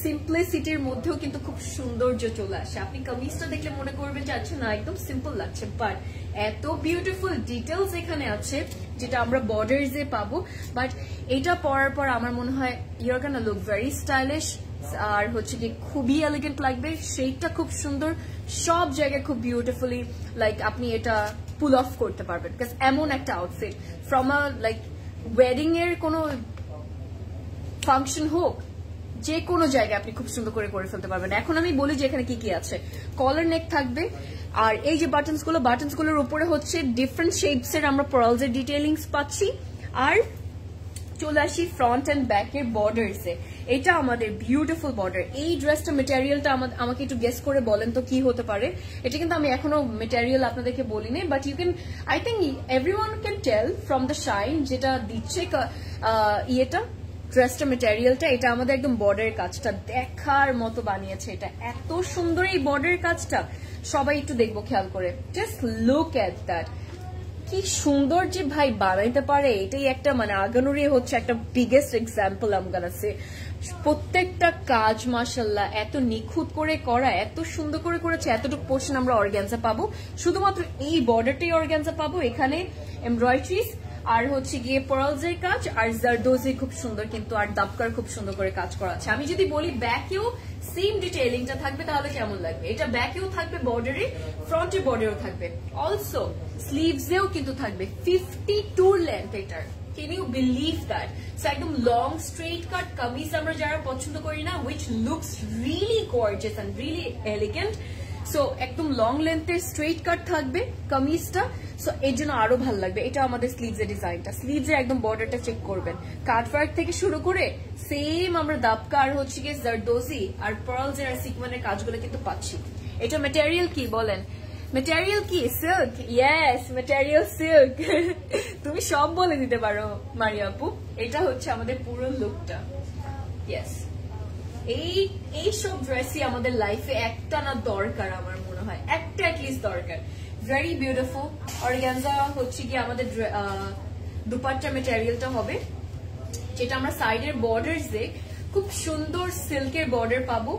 সিম্পলিসিটির মধ্যেও কিন্তু খুব সৌন্দর্য চলে আসে। আপনি কামিজটা দেখলে মনে করবেন যে আচ্ছা না একদম সিম্পল লাগছে, বাট এত বিউটিফুল ডিটেলস এখানে আছে যেটা আমরা বর্ডার্সে পাবো। বাট এটা পরার পর আমার মনে হয় your can look very stylish, আর হচ্ছে কি খুবই এলিগেন্ট লাগবে, সেইটা খুব সুন্দর, সব জায়গায় খুব বিউটিফুলি লাইক আপনি এটা পুল অফ করতে পারবেন। বিকজ এমন একটা outfit from a like wedding এর কোনো ফাংশন হোক, যে কোনো জায়গায় আপনি খুব সুন্দর করে ফেলতে পারবেন। এখন আমি বলি যে এখানে কি কি আছে। কলার নেক থাকবে, আর এই যে বাটনস গুলোর উপরে হচ্ছে ডিফারেন্ট শেপস এর আমরা পার্লস এর ডিটেইলিংস পাচ্ছি। আর চলে আসি ফ্রন্ট এন্ড ব্যাক এর বর্ডার্স এ। এটা আমাদের বিউটিফুল বর্ডার। এই ড্রেসটা মেটেরিয়ালটা আমাকে একটু গেস করে বলেন তো কি হতে পারে। এটা কিন্তু আমি এখনো মেটেরিয়াল আপনাদেরকে বলিনি, but you can, I think everyone can tell from the shine যেটা দিচ্ছে ইয়েটা ড্রেসটা মেটেরিয়ালটা। এটা আমাদের একদম বর্ডারের কাজটা দেখার মতো বানিয়েছে। এটা এত সুন্দর এই বর্ডারের কাজটা, সবাই একটু দেখবো খেয়াল করে, জাস্ট লুক এট দ্যাট। কি সুন্দর যে ভাই বানাইতে পারে, এটাই একটা মানে আগানুরি হচ্ছে একটা বিগেস্ট এক্সাম্পল আমগানা সে। প্রত্যেকটা কাজ মাশাআল্লাহ এত নিখুঁত করে করা, এত সুন্দর করে করেছে। এতটুকু পোর্শন আমরা অর্গানজা পাবো, শুধুমাত্র এই বর্ডারটাই অর্গানজা পাবো। এখানে এমব্রয়ডারিজ আর হচ্ছে গিয়ে পার্লস এর কাজ, আর জারদোজি খুব সুন্দর কিন্তু, আর দাপকার খুব সুন্দর করে কাজ করা আছে। আমি যদি বলি ব্যাকেও সেম ডিটেইলিংটা থাকবে তাহলে কেমন লাগবে। এটা ব্যাকেও থাকবে বর্ডারে, ফ্রন্টে বর্ডারেও থাকবে, অলসো স্লিভসেও কিন্তু থাকবে 52 লেন্থ এটার। Can you believe that? So একদম লং স্ট্রেট কাট কামিজ আমরা যারা পছন্দ করি না, which looks really gorgeous and really elegant, so একদম লং লেন্থের স্ট্রেট কাট থাকবে কামিজটা, সো এর জন্য আরো ভালো লাগবে। এটা আমাদের স্লিভস এর ডিজাইনটা, স্লিভস এর একদম বর্ডারটা চেক করবেন, কাটওয়ার্ক থেকে শুরু করে সেম আমরা দাপকা আর হচ্ছে গিয়ে জারদোজি আর পার্লস এর সিকোয়েন্সের কাজগুলো কিন্তু পাচ্ছি। এটা ম্যাটেরিয়াল কি বলেন? ম্যাটেরিয়াল কি? সিল্ক। Yes, material silk. তুমি সব বলে দিতে পারো মারিয়া আপু। এটা হচ্ছে আমাদের পুরো লুকটা। ইয়েস, এই সব ড্রেসই আমাদের লাইফে একটা না দরকার, আমার মনে হয় একটা অ্যাটলিস্ট দরকার। ভেরি বিউটিফুল অর্গানজা হচ্ছে কি আমাদের দুপাট্টা ম্যাটেরিয়ালটা হবে, যেটা আমরা সাইডের বর্ডারসে খুব সুন্দর সিল্কের বর্ডার পাবো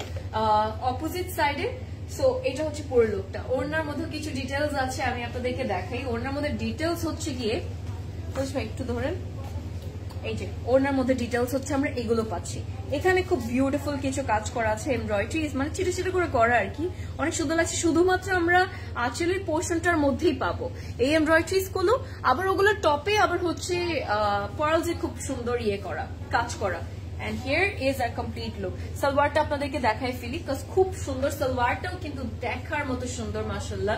অপোজিট সাইডে। সো এটা হচ্ছে পুরো লুকটা। ওড়নার মধ্যে কিছু ডিটেলস আছে, আমি আপনাদেরকে দেখাই। ওড়নার মধ্যে ডিটেলস হচ্ছে গিয়ে একটু ধরেন, এই যে ওড়নার মধ্যে ডিটেলস হচ্ছে আমরা এগুলো পাচ্ছি। এখানে খুব বিউটিফুল কিছু কাজ করা আছে, এমব্রয়ডারিজ মানে ছিটে ছিটে করে করা আর কি, অনেক সুন্দর লাগছে। শুধুমাত্র আমরা আঁচলের পোর্শনটার মধ্যেই পাবো এই এমব্রয়ডারিজ গুলো। আবার ওগুলোর টপে আবার হচ্ছে পার্লসে খুব সুন্দর ইয়ে করা, কাজ করা। And here is a complete look. সালোয়ারটা আপনাদেরকে দেখাই ফেলি, কারণ খুব সুন্দর সালোয়ারটাও কিন্তু দেখার মতো সুন্দর মাশাআল্লাহ।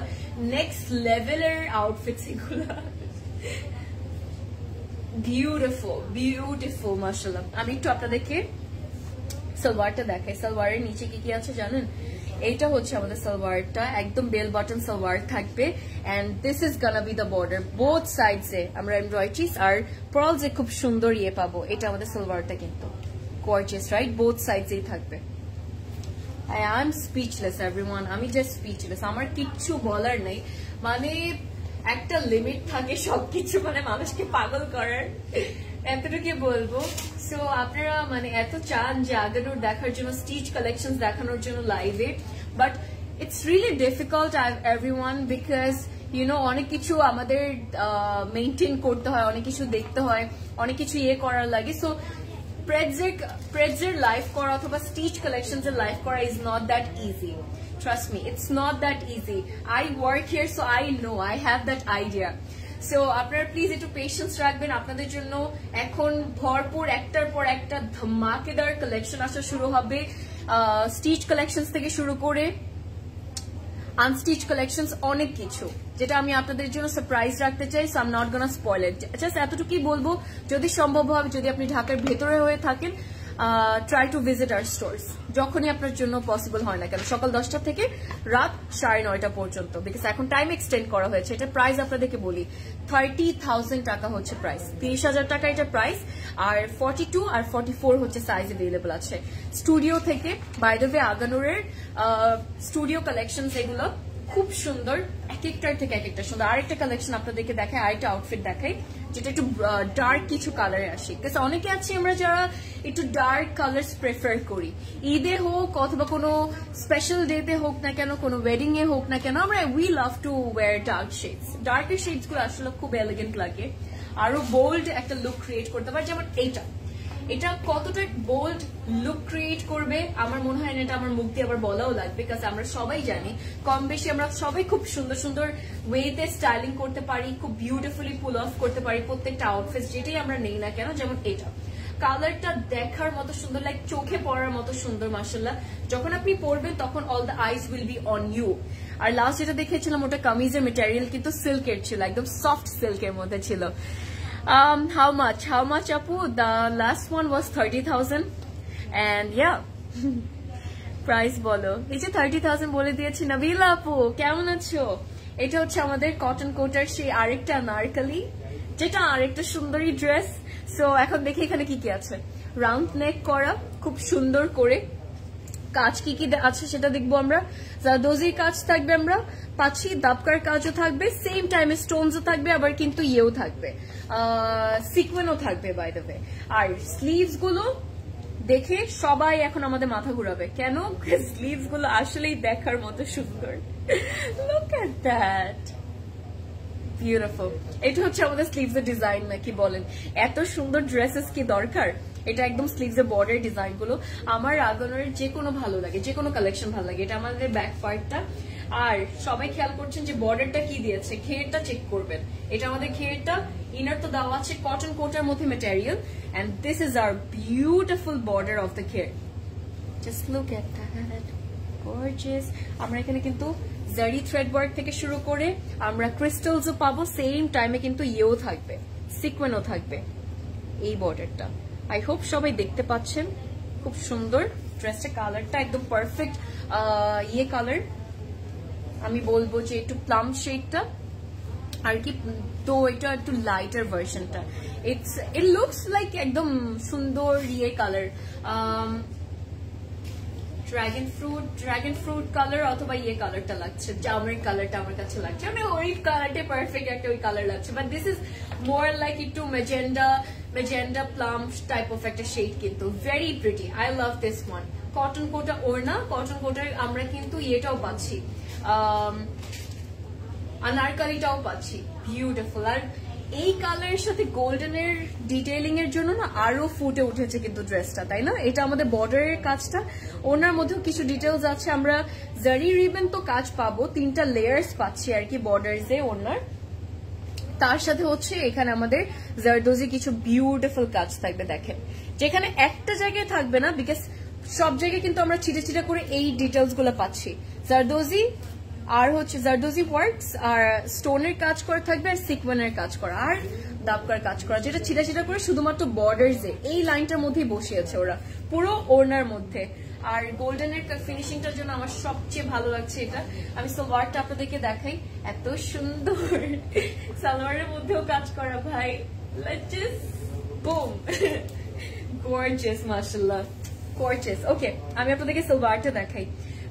নেক্সট লেভেলের আউটফিটস এগুলো, বিউটিফুল বিউটিফুল মাশাআল্লাহ। আমি একটু আপনাদেরকে সালোয়ারটা দেখাই। সালোয়ারের নিচে কি কি আছে জানেন? এইটা হচ্ছে আমাদের সালোয়ারটা, একদম বেল বাটন সালোয়ার থাকবে। And this is gonna be the border, both sides এ আমরা এমব্রয়ডারিজ আর পার্লস এ খুব সুন্দর ইয়ে পাবো। এটা আমাদের সালোয়ারটা কিন্তু গর্জিয়াস, রাইট? বোথ সাইডস এই থাকবে। আই এম স্পিচলেস এভরিওয়ান, আমি জাস্ট স্পিচলেস, আমার কিচ্ছু বলার নেই। মানে একটা লিমিট থাকে সবকিছু মানে মানুষকে পাগল করার, এতটুকু বলবো। সো আপনারা মানে এত চান যে আগানোর দেখার জন্য, স্টিচ কালেকশন দেখানোর জন্য লাইভে, but it's really difficult everyone, because you know অনেক কিছু আমাদের মেনটেন করতে হয়, অনেক কিছু দেখতে হয়, অনেক কিছু ইয়ে করার লাগে। সো প্রেডজের লাইভ করা অথবা স্টিচ কালেকশনস এর লাইভ করা is not that easy. Trust me, it's not that easy. I work here, so I know, I have that idea. So আপনারা প্লিজ একটু পেশেন্স রাখবেন। আপনাদের জন্য এখন ভরপুর একটার পর একটা ধামাকেদার কালেকশন আসা শুরু হবে, স্টিচ কালেকশনস থেকে শুরু করে আনস্টিচ কালেকশনস, অনেক কিছু যেটা আমি আপনাদের জন্য সারপ্রাইজ রাখতে চাই। So I am not gonna spoil it. Just এতটুকুই বলবো, যদি সম্ভব হয়, যদি আপনি ঢাকার ভেতরে হয়ে থাকেন, try to visit our stores যখনই আপনার জন্য পসিবল হয় না কেন, সকাল 10টা থেকে রাত 9:30 পর্যন্ত, বিকজ এখন টাইম এক্সটেন্ড করা হয়েছে। এটা প্রাইস আপনাদেরকে বলি, 30,000 টাকা হচ্ছে প্রাইস, 30,000 টাকা এটা প্রাইস। আর 42 আর 44 হচ্ছে সাইজ অ্যাভেলেবল আছে স্টুডিও থেকে। বাই দ্য ওয়ে আগানুরের স্টুডিও কালেকশনস এগুলো খুব সুন্দর, এক একটার থেকে এক একটা সুন্দর। আরেকটা কালেকশন আপনাদেরকে দেখায়, আরেকটা আউটফিট দেখাই যেটা একটু ডার্ক কিছু কালারে আসে। অনেকে আছে আমরা যারা একটু ডার্ক কালার্স প্রেফার করি, ঈদে হোক অথবা কোনো স্পেশাল ডেতে হোক না কেন, কোনো ওয়েডিং এ হোক না কেন, আমরা we love to wear dark shades. ডার্কের শেডস গুলো আসলে খুব এলিগেন্ট লাগে, আরো বোল্ড একটা লুক ক্রিয়েট করতে পারে। যেমন এটা কতটা বোল্ড লুক ক্রিয়েট করবে আমার মনে হয় না এটা আমার মুখ দিয়ে আবার বলাও লাগবে, কারণ আমরা সবাই জানি কম বেশি আমরা সবাই খুব সুন্দর সুন্দর ওয়েতে স্টাইলিং করতে পারি, খুব বিউটিফুলি পুল অফ করতে পারি প্রত্যেকটা আউটফিট যেটাই আমরা নেই না কেন। যেমন এটা কালারটা দেখার মতো সুন্দর, লাইক চোখে পড়ার মতো সুন্দর মাশাআল্লাহ। যখন আপনি পরবেন তখন all the eyes will be on you. আর লাস্ট যেটা দেখেছিলাম ওটা কামিজের মেটেরিয়াল কিন্তু সিল্কের ছিল, একদম সফট সিল্কের মধ্যে ছিল। How much Apu? The last one was 30,000 and yeah price বলো, এই যে 30,000 বলে দিয়েছি। নাবিলা আপু কেমন আছো? এটা হচ্ছে আমাদের কটন কোটার সেই আরেকটা নারকালি, যেটা আরেকটা সুন্দরী ড্রেস। সো এখন দেখি এখানে কি কি আছে। রাউন্ড নেক করা খুব সুন্দর করে, কাজ কি কি আছে সেটা দেখবো আমরা। জারদোজির কাজ থাকবে আমরা পাচ্ছি, দাবকার কাজও থাকবে, সেম টাইমে স্টোনসও থাকবে, আবার কিন্তু ইয়েও থাকবে, সিকোয়েনও থাকবে বাই দ্য ওয়ে। আর স্লিভস গুলো দেখে সবাই এখন আমাদের মাথা ঘুরাবে, কেন? স্লিভস গুলো আসলেই দেখার মতো সুন্দর। Look at that, beautiful. এটা হচ্ছে আমাদের স্লিভস এর ডিজাইন, নাকি বলেন? এত সুন্দর ড্রেসেস কি দরকার? এটা একদম স্লিভস এর বর্ডার ডিজাইন গুলো আমার আগানোর যে কোনো ভালো লাগে, যে কোনো কালেকশন ভালো লাগে। এটা আমাদের ব্যাক পার্টটা। আর সবাই খেয়াল করছেন যে বর্ডারটা কি দিয়েছে, ঘেরটা চেক করবেন। এটা আমাদের ঘেরটা, ইনার তো দেওয়া আছে কটন কোটার মধ্যে material, and this is our beautiful border of the ঘের। Just look at that, gorgeous. আমরা এখানে কিন্তু জারি থ্রেড ওয়ার্ক থেকে শুরু করে আমরা ক্রিস্টালসও পাবো, সেম টাইমে কিন্তু ইয়েও থাকবে, সিকোয়েনও থাকবে। এই বর্ডারটা আই হোপ সবাই দেখতে পাচ্ছেন, খুব সুন্দর। ড্রেসটা কালারটা একদম পারফেক্ট ইয়ে কালার, আমি বলবো যে একটু প্লাম শেডটা আর কি, তো এটা একটু লাইটার ভার্সনটা। ইট লুকস লাইক একদম সুন্দর ইয়ে কালার, ড্রাগন ফ্রুট কালার অথবা ইয়ে কালারটা লাগছে, জামের কালারটা আমার কাছে লাগছে, মানে ওই কালারটা পারফেক্ট একটা ওই কালার লাগছে। But this is more like একটু মেজেন্ডা প্লাম টাইপ অফ একটা শেড, কিন্তু very pretty. I love this one. Cotton Kota ওড়না, কটন কোটার আমরা কিন্তু ইয়েটাও পাচ্ছি, আনারকালিটাও পাচ্ছি, বিউটিফুল। আর এই কালারের সাথে গোল্ডেনের ডিটেইলিং এর জন্য না আরো ফুটে উঠেছে কিন্তু ড্রেসটা, তাই না? এটা আমাদের বর্ডারের কাজটা, ওনার মধ্যেও কিছু ডিটেলস আছে। আমরা জারি রিবন তো কাজ পাবো, 3টা লেয়ার্স পাচ্ছি আর কি বর্ডারসে ওনার। তার সাথে হচ্ছে এখানে আমাদের জারদোজি কিছু বিউটিফুল কাজ থাকবে, দেখেন, যেখানে একটা জায়গায় থাকবে না, বিকজ সব জায়গায় কিন্তু আমরা ছিটে ছিটে করে এই ডিটেলস গুলো পাচ্ছি। জারদোজি আর হচ্ছে জারদোজি ওয়ার্কস, আর স্টোনের কাজ করা থাকবে, আর সিকোয়েনের কাজ করা, আর দাবকার কাজ করা, যেটা ছিটা ছিটা করে শুধুমাত্র বর্ডারসে এই লাইনটার মধ্যেই বসিয়েছে ওরা পুরো ওড়নার মধ্যে। আর গোল্ডেনের ফিনিশিংটার জন্য আমার সবচেয়ে ভালো লাগছে এটা। আমি সালোয়ারটা আপনাদেরকে দেখাই, এত সুন্দর সালোয়ারের মধ্যেও কাজ করা, ভাই জাস্ট বুম, গর্জিয়াস, মাশাআল্লাহ, গর্জিয়াস। ওকে, আমি আপনাদেরকে সালোয়ারটা দেখাই।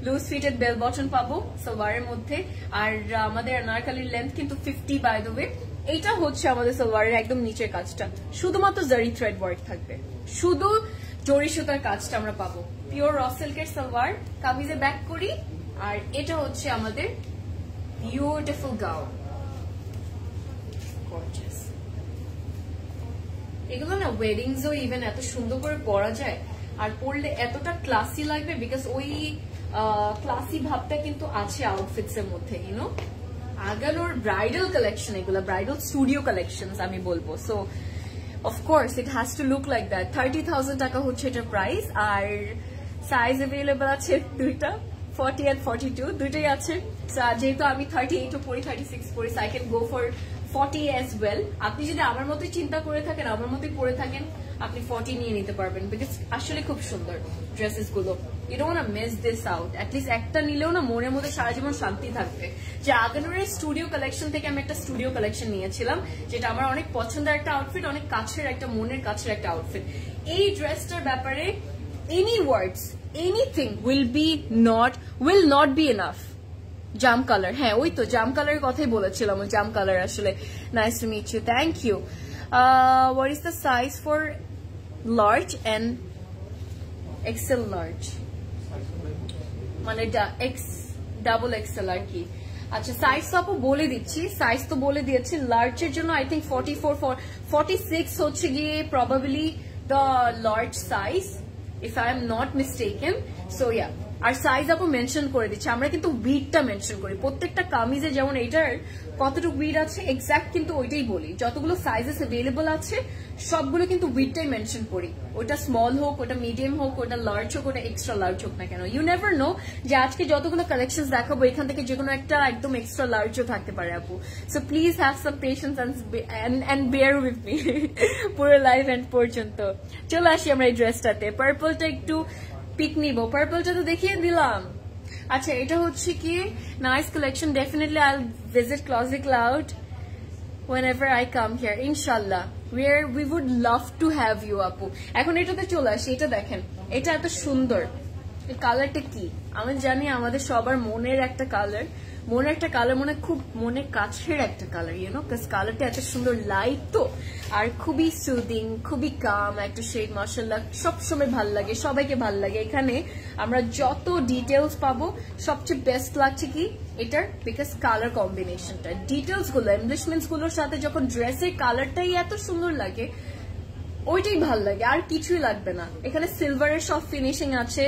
লুজ ফিটেড বেল বটন পাবো সালোয়ারের মধ্যে, আর আমাদের আনারকালির লেন্থ কিন্তু 50 বাই দ্য ওয়ে। এইটা হচ্ছে আমাদের সালোয়ারের একদম নিচের কাজটা, শুধুমাত্র জারি থ্রেড ওয়ার্ক থাকবে, শুধু জরি সুতার কাজটা আমরা পাবো। পিওর র সিল্কের সালোয়ার, কামিজে ব্যাক করি, আর এটা হচ্ছে আমাদের বিউটিফুল গাউন, গর্জিয়াস। এগুলো না ওয়েডিংসও ইভেন এত সুন্দর করে পরা যায়, আর পরলে এতটা ক্লাসি লাগবে, বিকজ ওই ক্লাসি ভাবটা কিন্তু আছে আউটফিটস এর মধ্যে, ইউনো। আগানোর ব্রাইডাল কালেকশন, এগুলো ব্রাইডাল স্টুডিও কালেকশন আমি বলবো। So of course it has to look like that. 30,000 টাকা হচ্ছে এটার প্রাইস, আর সাইজ অ্যাভেলেবল আছে দুইটা, 40 and 42 দুইটাই আছে। যেহেতু আমি 38 পরি, 36 পরি, I can go for 40 as well. আপনি যদি আমার মতোই চিন্তা করে থাকেন, আমার মতোই পরে থাকেন, আপনি 40 নিয়ে নিতে পারবেন, বিকজ আসলে খুব সুন্দর ড্রেসেস গুলো। You don't want miss this out. At least একটা নিলেও না মনের মধ্যে সারা জীবন শান্তি থাকবে। যে আগানোরের স্টুডিও কালেকশন থেকে আমি একটা স্টুডিও কালেকশন নিয়েছিলাম, যেটা আমার অনেক পছন্দের একটা আউটফিট, অনেক কাছের একটা, মনের কাছের একটা আউটফিট। এই ড্রেসটার ব্যাপারে any words, anything will not be enough. জাম কালার, হ্যাঁ ওই তো জাম কালারের কথাই বলেছিলাম, ওই জাম কালার আসলে। Nice to meet you, thank you. What is the size for large and XL large? মানে ডাবল এক্সেল আর কি। আচ্ছা সাইজ তো আপু বলে দিচ্ছি, সাইজ তো বলে দিয়েছি। লার্জের জন্য আই থিঙ্ক 44 46 হচ্ছে গিয়ে probably the large size, if I am not mistaken. So yeah, আর সাইজ আপু মেনশন করে দিচ্ছি। আমরা কিন্তু উইডটা মেনশন করি প্রত্যেকটা কামিজে, যেমন এইটার কতটুকু উইড আছে এক্সাক্ট কিন্তু ওইটাই বলি। যতগুলো সাইজেস অ্যাভেলেবল আছে সবগুলো কিন্তু উইডটাই মেনশন করি। ওটা স্মল হোক, ওটা মিডিয়াম হোক, ওটা লার্জ হোক, ওটা এক্সট্রা লার্জ হোক না কেন। ইউ নেভার নো যে আজকে যতগুলো কালেকশন দেখাবো এখান থেকে যে কোনো একটা একদম এক্সট্রা লার্জও থাকতে পারে আপু। So please have some patience and bear with me পুরো লাইভ এন্ড পর্যন্ত। চলে আসি আমরা এই ড্রেসটাতে। পার্পলটা একটু পিক নিব, পার্পলটা তো দেখিয়ে দিলাম। আচ্ছা এটা হচ্ছে কি nice collection, definitely I will visit Closet Cloud whenever I come here, inshallah. We would love to have you আপু। এখন এটাতে চলে আসি, এটা দেখেন, এটা এত সুন্দর। এই কালারটা কি আমি জানি আমাদের সবার মনের একটা কালার, মনে খুব মনে কাছের একটা কালার, ইউ নো, বিকজ কালারটা এত সুন্দর, লাইট তো, আর খুবই সুদিং, খুবই কাম একটা শেড। মাশাআল্লাহ সবসময় ভাল লাগে, সবাইকে ভাল লাগে। এখানে আমরা যত ডিটেলস পাবো সবচেয়ে বেস্ট লাগছে কি এটার, বিকজ কালার কম্বিনেশনটা, ডিটেলস গুলো, এমব্লিশমেন্টস গুলোর সাথে যখন ড্রেসের কালারটাই এত সুন্দর লাগে, ওইটাই ভাল লাগে, আর কিছুই লাগবে না। এখানে সিলভারের সব ফিনিশিং আছে,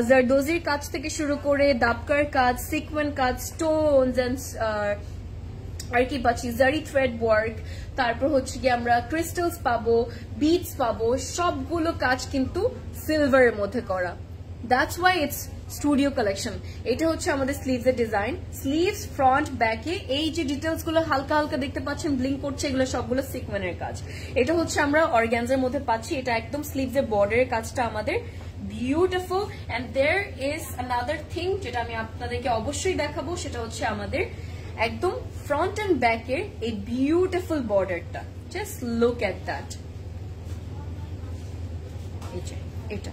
জারদোজির কাজ থেকে শুরু করে দাবকার কাজ, সিকোয়েন্স কাজ, স্টোনস এন্ড আর কি পাচ্ছি, জারি থ্রেড ওয়ার্ক, তারপর হচ্ছে কি আমরা ক্রিস্টালস পাবো, বিটস পাবো, সবগুলো কাজ কিন্তু সিলভারের মধ্যে করা। That's why it's studio collection. এটা হচ্ছে আমাদের স্লিভস এর ডিজাইন, স্লিভস ফ্রন্ট ব্যাকে এই যে ডিটেলস গুলো হালকা হালকা দেখতে পাচ্ছেন ব্লিঙ্ক করছে, এগুলো সবগুলো সিকোয়েন্সের কাজ। এটা হচ্ছে আমরা অর্গানজার মধ্যে পাচ্ছি, এটা একদম স্লিভস এর বর্ডারের কাজটা আমাদের beautiful. And there is another thing যেটা আমি আপনাদেরকে অবশ্যই দেখাবো, সেটা হচ্ছে আমাদের একদম ফ্রন্ট এন্ড ব্যাকের এই বিউটিফুল বর্ডারটা। জাস্ট লুক এট দ্যাট, এটা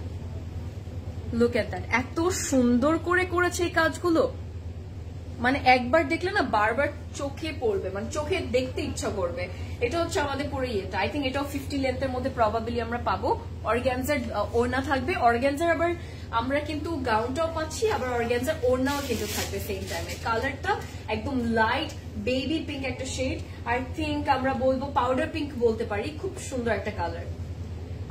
লুক এট দ্যাট, এত সুন্দর করে করেছে এই কাজগুলো, মানে একবার দেখলে না বারবার চোখে পড়বে, মানে চোখে দেখতে ইচ্ছা করবে। এটা হচ্ছে আমাদের পুরো ইয়েটা, আই থিঙ্ক এটাও 50 লেন্থের মধ্যে প্রবাবলি আমরা পাবো। অর্গানজার ওড়না থাকবে, অর্গানজার আবার আমরা কিন্তু গাউনটাও পাচ্ছি, আবার অর্গানজার ওড়নাও কিন্তু থাকবে সেম টাইমে। কালারটা একদম লাইট বেবি পিঙ্ক একটা শেড, আই থিঙ্ক আমরা বলবো পাউডার পিঙ্ক বলতে পারি, খুব সুন্দর একটা কালার।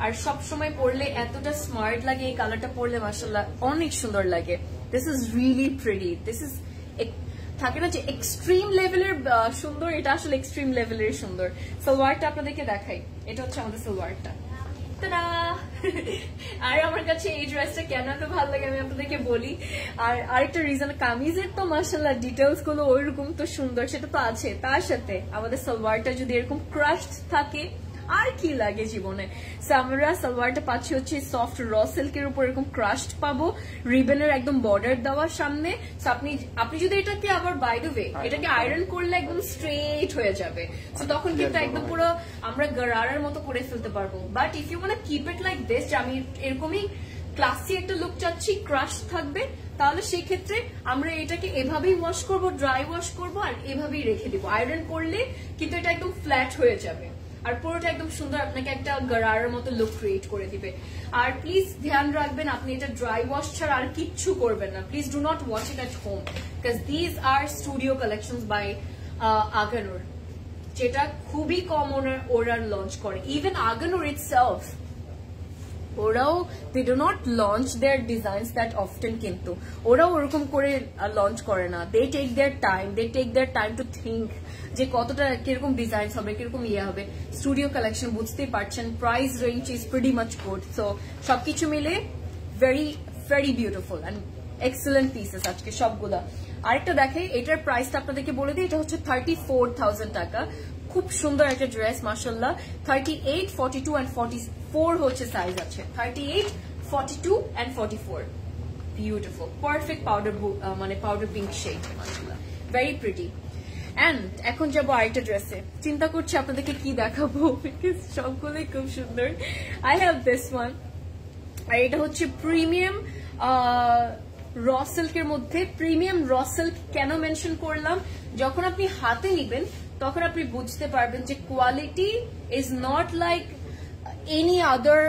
আর সব সময় পরলে এতটা স্মার্ট লাগে, এই কালারটা পরলে মাশাআল্লাহ অনেক সুন্দর লাগে। This is really pretty, this is থাকে না যে এক্সট্রিম লেভেলের সুন্দর, এটা আসলে এক্সট্রিম লেভেলের সুন্দর। সালোয়ারটা আপনাদেরকে দেখাই, এটা হচ্ছে আমাদের সালোয়ারটা। আর আমার কাছে এই ড্রেসটা কেন এত ভালো লাগে আমি আপনাদেরকে বলি। আর আরেকটা রিজন, কামিজের তো মাশাআল্লাহ ডিটেলস গুলো ওইরকম তো সুন্দর, সেটা তো আছে, তার সাথে আমাদের সালোয়ারটা যদি এরকম ক্রাশড থাকে আর কি লাগে জীবনে। আমরা সালোয়ারটা পাচ্ছি হচ্ছে সফট র সিল্কের উপর এরকম ক্রাশড পাবো, রিবনের একদম বর্ডার দেওয়ার সামনে। আপনি যদি এটাকে আবার বাই দ্য ওয়ে এটাকে আয়রন করলে একদম স্ট্রেট হয়ে যাবে, তো তখন কিন্তু একদম পুরো আমরা গারারার মতো করে ফেলতে পারবো। But if you want keep it like this, যে আমি এরকমই ক্লাসি একটা লুক চাচ্ছি, ক্রাশ থাকবে, তাহলে সেই ক্ষেত্রে আমরা এটাকে এভাবেই ওয়াশ করব, ড্রাই ওয়াশ করব, আর এভাবেই রেখে দিব। আয়রন করলে কিন্তু এটা একদম ফ্ল্যাট হয়ে যাবে, আর পুরোটা একদম সুন্দর আপনাকে একটা গারারার মতো লুক ক্রিয়েট করে দিবে। আর প্লিজ ধ্যান রাখবেন, আপনি এটা ড্রাই ওয়াশ ছাড়া আর কিচ্ছু করবেন না। Please do not wash it at home, because these are studio collections by আগানোর, যেটা খুবই কম ওরা লঞ্চ করে। ইভেন আগানোর ইটসেলফ, ওরাও they do not launch their designs that often, কিন্তু ওরাও ওরকম করে লঞ্চ করে না। They take their time to think যে কতটা কিরকম ডিজাইনস হবে, কিরকম ইয়ে হবে। স্টুডিও কালেকশন বুঝতেই পারছেন, price range is pretty much good. So সবকিছু মিলে very very beautiful and excellent pieces আজকে সবগুলা। আরেকটা দেখে, এটার প্রাইসটা আপনাদেরকে বলে দিই, এটা হচ্ছে 34,000 টাকা। খুব সুন্দর একটা ড্রেস মাশাআল্লাহ। 38, 42 and 44 হচ্ছে সাইজ আছে, 38, 42 and 44। বিউটিফুল, পারফেক্ট পাউডার, মানে পাউডার পিঙ্ক শেড, মাশাআল্লাহ ভেরি প্রিটি। এন্ড এখন যাবো আরেকটা ড্রেসে, চিন্তা করছি আপনাদেরকে কি দেখাবো, বিকজ সবগুলোই খুব সুন্দর। আই হ্যাভ দিস ওয়ান, আর এটা হচ্ছে প্রিমিয়াম র সিল্কের মধ্যে। প্রিমিয়াম র সিল্ক কেন মেনশন করলাম, যখন আপনি হাতে নিবেন তখন আপনি বুঝতে পারবেন যে quality is not like any other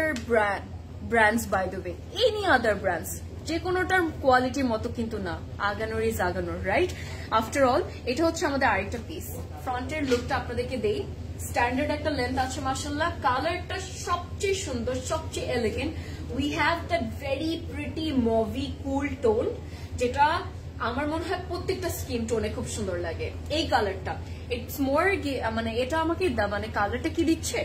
brands, by the way any other brands, যে কোনোটার কোয়ালিটির মতো কিন্তু না। আগানোর ইজ আগানোর, রাইট? আফটার অল এটা হচ্ছে আমাদের আরেকটা পিস। ফ্রন্টের লুকটা আপনাদেরকে দেই। স্ট্যান্ডার্ড একটা লেন্থ আছে মাশাআল্লাহ। কালারটা সবচেয়ে সুন্দর, সবচেয়ে elegant. We have that very pretty movie cool tone, যেটা আমার মনে হয় প্রত্যেকটা স্কিন টোনে খুব সুন্দর লাগে। এই কালারটা ইটস মোর, মানে এটা আমাকে মানে কালারটা কি দিচ্ছে,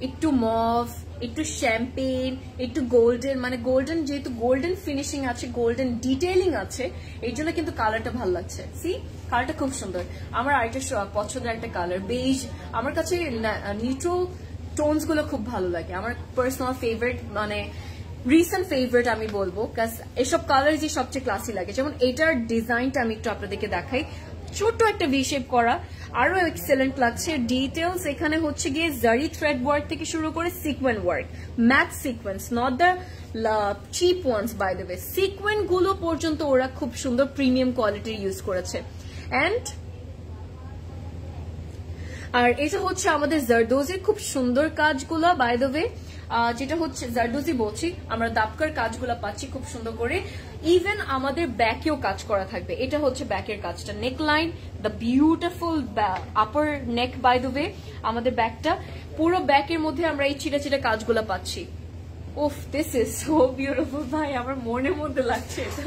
একটু মভ, একটু শ্যাম্পেন, একটু গোল্ডেন, মানে গোল্ডেন, যেহেতু গোল্ডেন ফিনিশিং আছে, গোল্ডেন ডিটেইলিং আছে, এই জন্য কিন্তু কালারটা ভালো লাগছে। সি, কালারটা খুব সুন্দর। আমার আরেকটা পছন্দের একটা কালার বেজ। আমার কাছে নিউট্রাল টোনস গুলো খুব ভালো লাগে, আমার পার্সোনাল ফেভারিট, মানে রিসেন্ট ফেভারিট আমি বলবো, কাজ এসব কালার যে সবচেয়ে ক্লাসি লাগে। যেমন এটার ডিজাইনটা আমি একটু আপনাদেরকে দেখাই, ছোট একটা ভি শেপ করা, আরো এক্সেলেন্ট লাগছে। ডিটেলস এখানে হচ্ছে গিয়ে জারি থ্রেড ওয়ার্ক থেকে শুরু করে sequence work, matte sequence, not the cheap ones by the way. Sequence গুলো পর্যন্ত ওরা খুব সুন্দর প্রিমিয়াম কোয়ালিটির ইউজ করেছে। এন্ড আর এটা হচ্ছে আমাদের জারদোজির খুব সুন্দর কাজগুলো, বাই দ্য ওয়ে যেটা হচ্ছে জারদোজি বলছি, আমরা দাপকার কাজগুলো পাচ্ছি খুব সুন্দর করে। ইভেন আমাদের ব্যাকেও কাজ করা থাকবে। এটা হচ্ছে ব্যাকের কাজটা, neck line, the beautiful upper neck, by the way আমাদের ব্যাকটা পুরো ব্যাকের মধ্যে আমরা এই চিটা চিটা কাজগুলো পাচ্ছি। উফ, দিস ইজ সো বিউটিফুল ভাই, আমার মনের মধ্যে লাগছে এটা।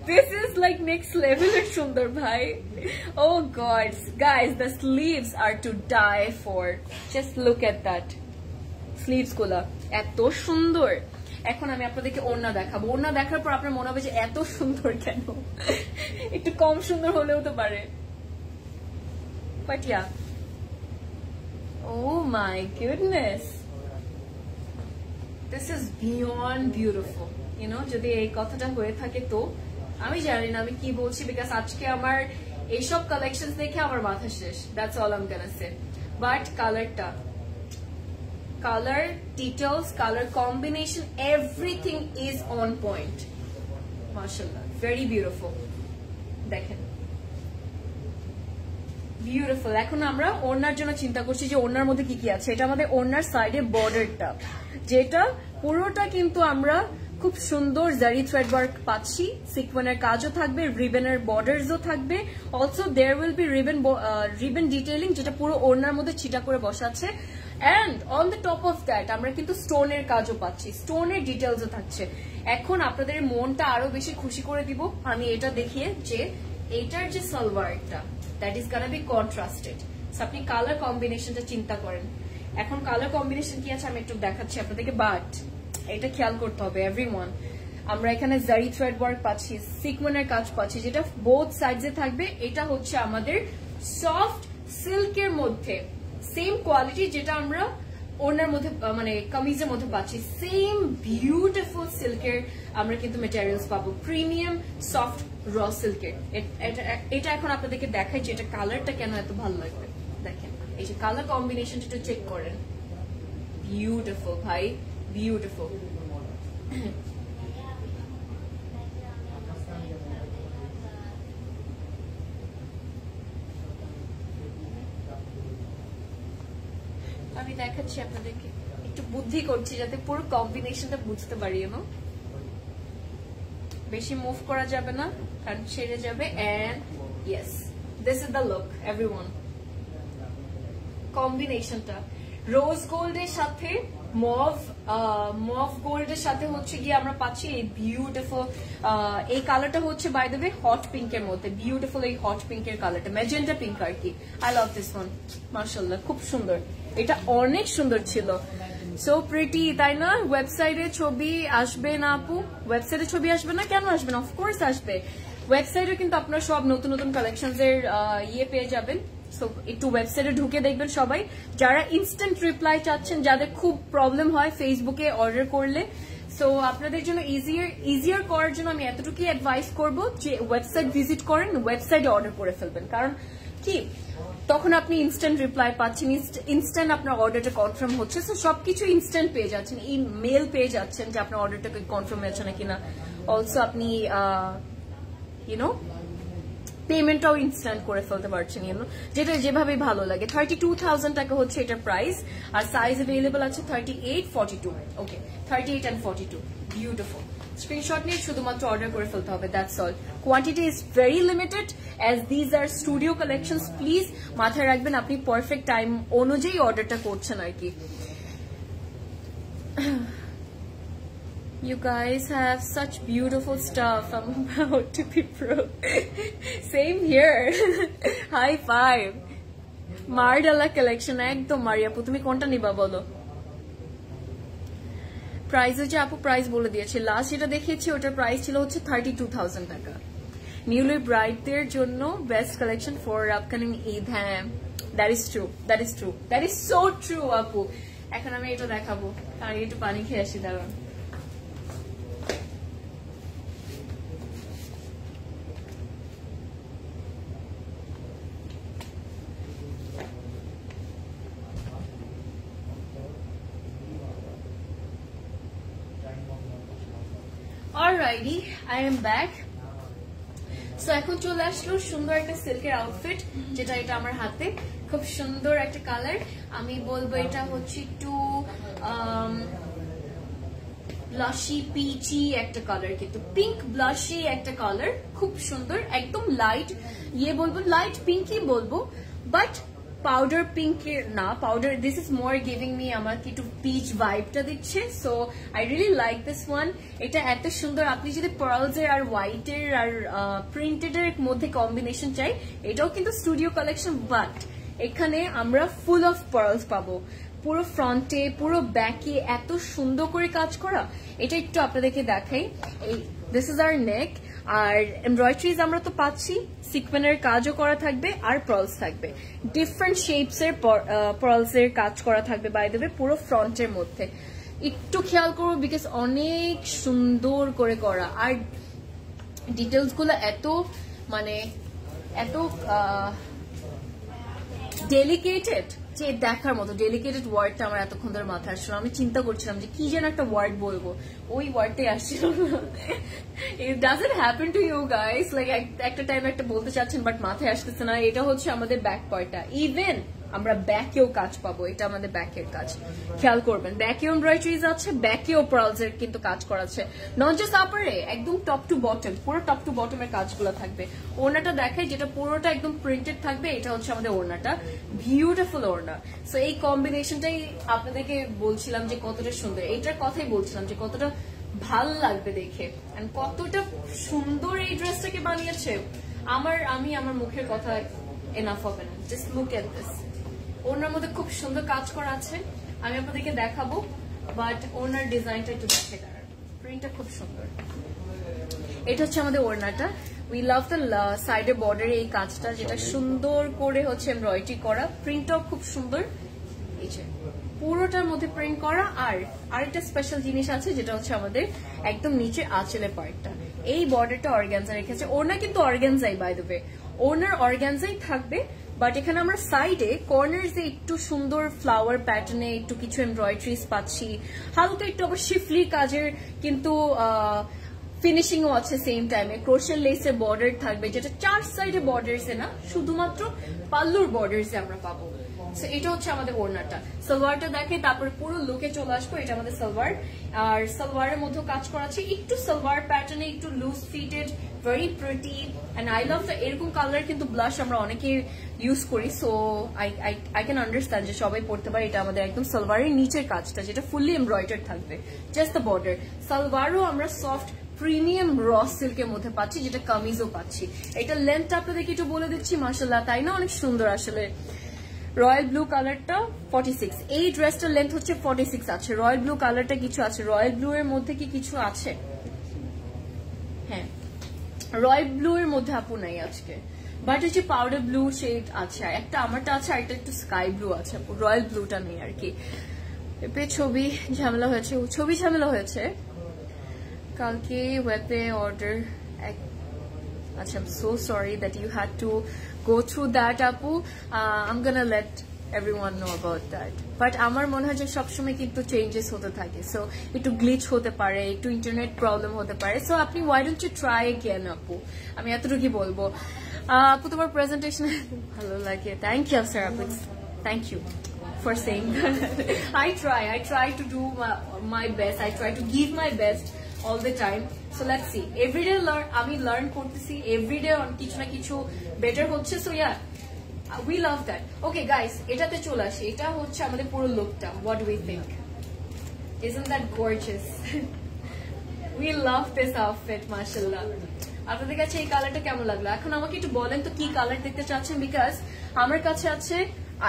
দিস ইজ লাইক নেক্সট লেভেলের সুন্দর ভাই। Oh God guys, the sleeves are to die for. Just look at that, sleeves গুলা এত সুন্দর। এখন আমি আপনাদেরকে ওড়না দেখাবো। ওড়না দেখার পর আপনার মনে হবে যে এত সুন্দর কেন, একটু কম সুন্দর হলেও তো পারে, but yeah, oh my goodness, this is beyond beautiful. You know, যদি এই কথাটা হয়ে থাকে তো আমি জানি না আমি কি বলছি, বিকজ আজকে আমার এইসব কালেকশন দেখে আমার মাথা শেষ। That's all I am gonna say. But কালারটা, color details, color combination, everything is on point. Mashallah, very beautiful. দেখেন, বিউটিফুল। এখন আমরা ওড়নার জন্য চিন্তা করছি যে ওড়নার মধ্যে কি কি আছে। এটা আমাদের ওড়নার সাইডে বর্ডারটা, যেটা পুরোটা কিন্তু আমরা খুব সুন্দর জারি থ্রেড ওয়ার্ক পাচ্ছি। সিকোয়েনের কাজও থাকবে, রিবনের বর্ডারসও থাকবে। Also there will be ribbon detailing, যেটা পুরো ওড়নার মধ্যে ছিটা করে বসাচ্ছে। And on the top of that আমরা কিন্তু স্টোনের কাজও পাচ্ছি, স্টোনের ডিটেলসও থাকছে। এখন আপনাদের মনটা আরো বেশি খুশি করে দিব আমি এটা দেখিয়ে যে এইটার যে সালোয়ারটা, that is gonna be contrasted. আপনি কালার কম্বিনেশনটা চিন্তা করেন। এখন কালার কম্বিনেশন কি আছে আমি একটু দেখাচ্ছি আপনাদেরকে, বাট এটা খেয়াল করতে হবে এভরিওয়ান। আমরা এখানে জারি থ্রেড ওয়ার্ক পাচ্ছি, সিকোয়েনের কাজ পাচ্ছি, যেটা বোথ সাইডে থাকবে। এটা হচ্ছে আমাদের সফট সিল্কের মধ্যে সেম কোয়ালিটি যেটা আমরা ওনার মধ্যে, মানে কামিজের মধ্যে পাচ্ছি। সেম বিউটিফুল সিল্কের আমরা কিন্তু মেটেরিয়ালস পাবো, প্রিমিয়াম সফট র সিল্কের। এটা এখন আপনাদেরকে দেখাই যে এটা কালারটা কেন এত ভালো লাগবে। দেখেন এই যে কালার কম্বিনেশনটা একটু চেক করেন, বিউটিফুল ভাই, বিউটিফুল। আমি দেখাচ্ছি আপনাদেরকে, একটু বুদ্ধি করছি যাতে পুরো কম্বিনেশনটা বুঝতে পারি। বেশি মুভ করা যাবে না কারণ ছেড়ে যাবে। And yes, this is the look everyone. কম্বিনেশনটা রোজ গোল্ডের সাথে মভ গোল্ডের সাথে হচ্ছে গিয়ে আমরা পাচ্ছি এই বিউটিফুল, এই কালারটা হচ্ছে বাই দ্য ওয়ে হট পিঙ্কের মধ্যে, বিউটিফুল এই হট পিঙ্কের কালারটা, ম্যাজেন্টা পিঙ্ক আর কি। আই লাভ দিস ওয়ান, মাশাআল্লাহ খুব সুন্দর, এটা অনেক সুন্দর ছিল। সো প্রিটি, তাই না? ওয়েবসাইটে ছবি আসবে না আপু? ওয়েবসাইটে ছবি আসবে না, কেন আসবে না? অফকোর্স আসবে। ওয়েবসাইটে কিন্তু আপনারা সব নতুন নতুন কালেকশনস এর ইয়ে পেয়ে যাবেন। সো একটু ওয়েবসাইটে ঢুকে দেখবেন সবাই। যারা ইনস্ট্যান্ট রিপ্লাই চাচ্ছেন, যাদের খুব প্রবলেম হয় ফেসবুকে অর্ডার করলে, সো আপনাদের জন্য ইজিয়ার করার জন্য আমি এতটুকুই অ্যাডভাইস করব যে ওয়েবসাইট ভিজিট করেন, ওয়েবসাইটে অর্ডার করে ফেলবেন। কারণ কি, তখন আপনি ইনস্ট্যান্ট রিপ্লাই পাচ্ছেন, ইনস্ট্যান্ট আপনার অর্ডারটা কনফার্ম হচ্ছে। সো সবকিছু ইনস্ট্যান্ট পেয়ে যাচ্ছেন, মেল পেয়ে যাচ্ছেন যে আপনার অর্ডারটা কনফার্ম হয়েছে না কিনা। অলসো আপনি ইউনো পেমেন্টটাও ইনস্ট্যান্ট করে ফেলতে পারছেন, যেটা যেভাবে ভালো লাগে। 32,000 টাকা হচ্ছে এটার প্রাইস, আর সাইজ অ্যাভেলেবল আছে 38, 42। ওকে, 38 and 42, বিউটিফুল। স্ক্রিনশট নিয়ে শুধুমাত্র অর্ডার করে ফেলতে হবে, that's all. Quantity is very limited as these are studio collections. Please মাথায় রাখবেন আপনি পারফেক্ট টাইম অনুযায়ী অর্ডারটা করছেন আর কি। You guys have such beautiful stuff. I'm about to be broke. Same here. High five. Mardala collection একদম মারিয়াপু, তুমি কোনটা নিবা বলো? প্রাইস হচ্ছে আপু, প্রাইস বলে দিয়েছি। লাস্ট যেটা দেখিয়েছি ওটার প্রাইস ছিল হচ্ছে 32,000 টাকা। নিউলি ব্রাইডদের জন্য best collection for upcoming Eid. হ্যাঁ, that is true, that is true, that is so true আপু। এখন আমি এটা দেখাবো, আর একটু পানি খেয়ে আসি, দাঁড়ান। Alrighty, I am back. So এখন চলে আসলো সুন্দর একটা সিল্কের আউটফিট, যেটা এটা আমার হাতে, খুব সুন্দর একটা কালার। আমি বলবো এটা হচ্ছে একটু ব্লাশি পিচি একটা কালার, কিন্তু পিঙ্ক ব্লাশি একটা কালার, খুব সুন্দর, একদম লাইট বলবো, লাইট পিঙ্কই বলবো, বাট পাউডার পিঙ্কের না, powder, this is more giving me আমাকে একটু পিচ ভাইবটা দিচ্ছে। So I really like this one. এটা এত সুন্দর, আপনি যদি পার্লস এর আর হোয়াইটের আর প্রিন্টেড এর মধ্যে কম্বিনেশন চাই, এটাও কিন্তু স্টুডিও কালেকশন, বাট এখানে আমরা ফুল অফ পার্লস পাবো, পুরো ফ্রন্টে পুরো ব্যাকে এত সুন্দর করে কাজ করা। এটা একটু আপনাদেরকে দেখাই, এই দিস ইজ আওয়ার নেক, আর এমব্রয়ডারিজ আমরা তো পাচ্ছি, সিকোয়েন্সের কাজও করা থাকবে, আর পার্লস থাকবে, ডিফারেন্ট শেপস এর পার্লস এর কাজ করা থাকবে বাই দ্য ওয়ে পুরো ফ্রন্টের মধ্যে। একটু খেয়াল করবো বিকজ অনেক সুন্দর করে করা, আর ডিটেলস গুলো এত মানে এত ডেলিকেটেড যে দেখার মতো। ডেলিকেটেড ওয়ার্ডটা আমার এতক্ষণ ধরে মাথায় আসছিল, আমি চিন্তা করছিলাম যে কি যেন একটা ওয়ার্ড বলবো, ওই ওয়ার্ডটাই আসছিল না। It doesn't happen to you guys, like একটা টাইম একটা বলতে চাচ্ছেন বাট মাথায় আসতেছে না। এটা হচ্ছে আমাদের ব্যাক পার্টটা, ইভেন আমরা ব্যাকেও কাজ পাবো, এটা আমাদের ব্যাকের কাজ, খেয়াল করবেন। ব্যাকেও এমব্রয়ডারিজ আছে, ব্যাকেও পার্লস এর কিন্তু কাজ করা আছে, নট জাস্ট আপারে, একদম টপ টু বটম, পুরো টপ টু বটমের কাজগুলো থাকবে। ওড়নাটা দেখাই, যেটা পুরোটা একদম প্রিন্টেড থাকবে, এটা হচ্ছে আমাদের ওড়নাটা, বিউটিফুল ওড়না। সো এই কম্বিনেশনটাই আপনাদেরকে বলছিলাম যে কতটা সুন্দর, এইটার কথাই বলছিলাম যে কতটা ভাল লাগবে দেখে, এন্ড কতটা সুন্দর এই ড্রেসটাকে বানিয়েছে। আমি আমার মুখের কথা এনাফ হবে না, জাস্ট লুক এট দিস। ওনার মধ্যে খুব সুন্দর কাজ করা আছে, আমি আপনাদেরকে দেখাবো, বাট ওনার ডিজাইনটা একটু দেখে দাঁড়ান, প্রিন্টটা খুব সুন্দর। এটা হচ্ছে আমাদের ওড়নাটা, উই লাভ দ্য সাইডের বর্ডারে এই কাজটা, যেটা সুন্দর করে হচ্ছে এমব্রয়ডারি করা, প্রিন্টটাও খুব সুন্দর, এই যে পুরোটার মধ্যে প্রিন্ট করা। আর আরেকটা স্পেশাল জিনিস আছে, যেটা হচ্ছে আমাদের একদম নিচে আঁচলের পার্টটা, এই বর্ডারটা অর্গানজা রেখেছে। ওড়না কিন্তু অর্গানজাই বাই দ্য ওয়ে, ওড়নার অর্গানজাই থাকবে, বাট এখানে আমরা সাইডে কর্নার্স এ একটু সুন্দর ফ্লাওয়ার প্যাটার্নে একটু কিছু এমব্রয়ডারিজ পাচ্ছি, হালকা একটু আবার শিফলি কাজের কিন্তু ফিনিশিং ও আছে সেম টাইমে। ক্রোশের লেসের বর্ডার থাকবে, যেটা চার সাইডে বর্ডার্স এ না, শুধুমাত্র পাল্লুর বর্ডার্স এ আমরা পাবো। সো এটা হচ্ছে আমাদের ওড়নাটা। সালোয়ারটা দেখে তারপরে পুরো লুকে চলে আসবো, এটা আমাদের সালোয়ার, আর সালোয়ারের মধ্যে কাজ করা আছে একটু সালোয়ার প্যাটার্নে, একটু loose fitted, very pretty, and I love the এরকম কালার কিন্তু ব্লাশ আমরা অনেকে ইউজ করি। সো আই ক্যান আন্ডারস্ট্যান্ড যে সবাই পড়তে পারে। এটা আমাদের একদম সালোয়ারের নিচের কাজটা, যেটা ফুললি এমব্রয়ডার্ড থাকবে, জাস্ট দ্য বর্ডার। সালোয়ারও আমরা সফট প্রিমিয়াম র সিল্কের মধ্যে পাচ্ছি, যেটা কামিজও পাচ্ছি। এটা লেন্থটা আপনাদেরকে একটু বলে দিচ্ছি, মাশাআল্লাহ, তাই না? অনেক সুন্দর আসলে। রয়্যাল ব্লু কালারটা 46, এই ড্রেসটার লেন্থ হচ্ছে 46 আছে। রয়্যাল ব্লু কালারটা কিছু আছে, রয়্যাল ব্লু এর মধ্যে কি কিছু আছে? হ্যাঁ, রয়্যাল ব্লু এর মধ্যে আপু নাই আজকে, বাট হচ্ছে পাউডার ব্লু শেড আছে, একটা আমারটা আছে, আর একটা একটু স্কাই ব্লু আছে আপু, রয়্যাল ব্লুটা নেই আর কি। এরপরে ছবি ঝামেলা হয়েছে কালকে ওয়েবে অর্ডার। আচ্ছা, I'm so sorry that you had to go through that, Apu. I'm gonna let everyone know about that. But আমার মনে হয় যে সবসময় কিন্তু চেঞ্জেস হতে থাকে, সো একটু গ্লিচ হতে পারে, একটু ইন্টারনেট প্রবলেম হতে পারে, সো আপনি why don't you try again আপু, আমি এতটুকুই বলবো। আপু তোমার প্রেজেন্টেশন ভালো লাগে, thank you Seraphix, thank you for saying that. I try to do my best, I try to give my best all the time, so let's see, everyday আমি learn করতেছি, everyday কিছু না কিছু better হচ্ছে, so yeah, we love that. Okay guys, এটাতে চলে আসি, এটা হচ্ছে আমাদের পুরো লুকটা, what do we think? Isn't that gorgeous? We love this outfit, mashallah. আপনাদের কাছে এই কালারটা কেমন লাগলো? এখন আমাকে একটু বলেন তো কি কালার দেখতে চাচ্ছেন, বিকজ আমার কাছে আছে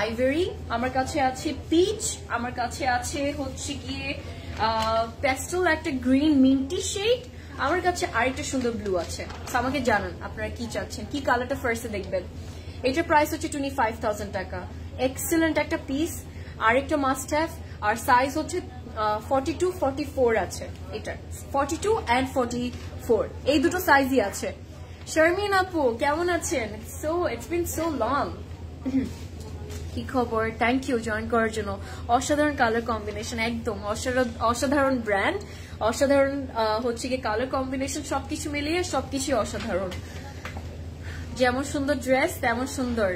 আইভরি, আমার কাছে আছে পিচ, আমার কাছে আছে হচ্ছে গিয়ে প্যাস্টেল একটা গ্রিন মিন্টি শেড, আমার কাছে আরেকটা সুন্দর ব্লু আছে, আমাকে জানান আপনারা কি চাচ্ছেন, কি কালারটা ফার্স্টে দেখবেন। এটার প্রাইস হচ্ছে 25,000 টাকা, এক্সেলেন্ট একটা পিস, আরেকটা মাস্ট হ্যাভ, আর সাইজ হচ্ছে 42-44 আছে, এটা 42 and 44 এই দুটো সাইজই আছে। শারমিন আপু কেমন আছেন? So it's been so long, কি খবর? থ্যাংক ইউ জয়েন করার জন্য। অসাধারণ কালার কম্বিনেশন, একদম অসাধারণ ব্র্যান্ড, অসাধারণ হচ্ছে কি কালার কম্বিনেশন, সবকিছু মিলিয়ে সবকিছু অসাধারণ। যেমন সুন্দর ড্রেস তেমন সুন্দর,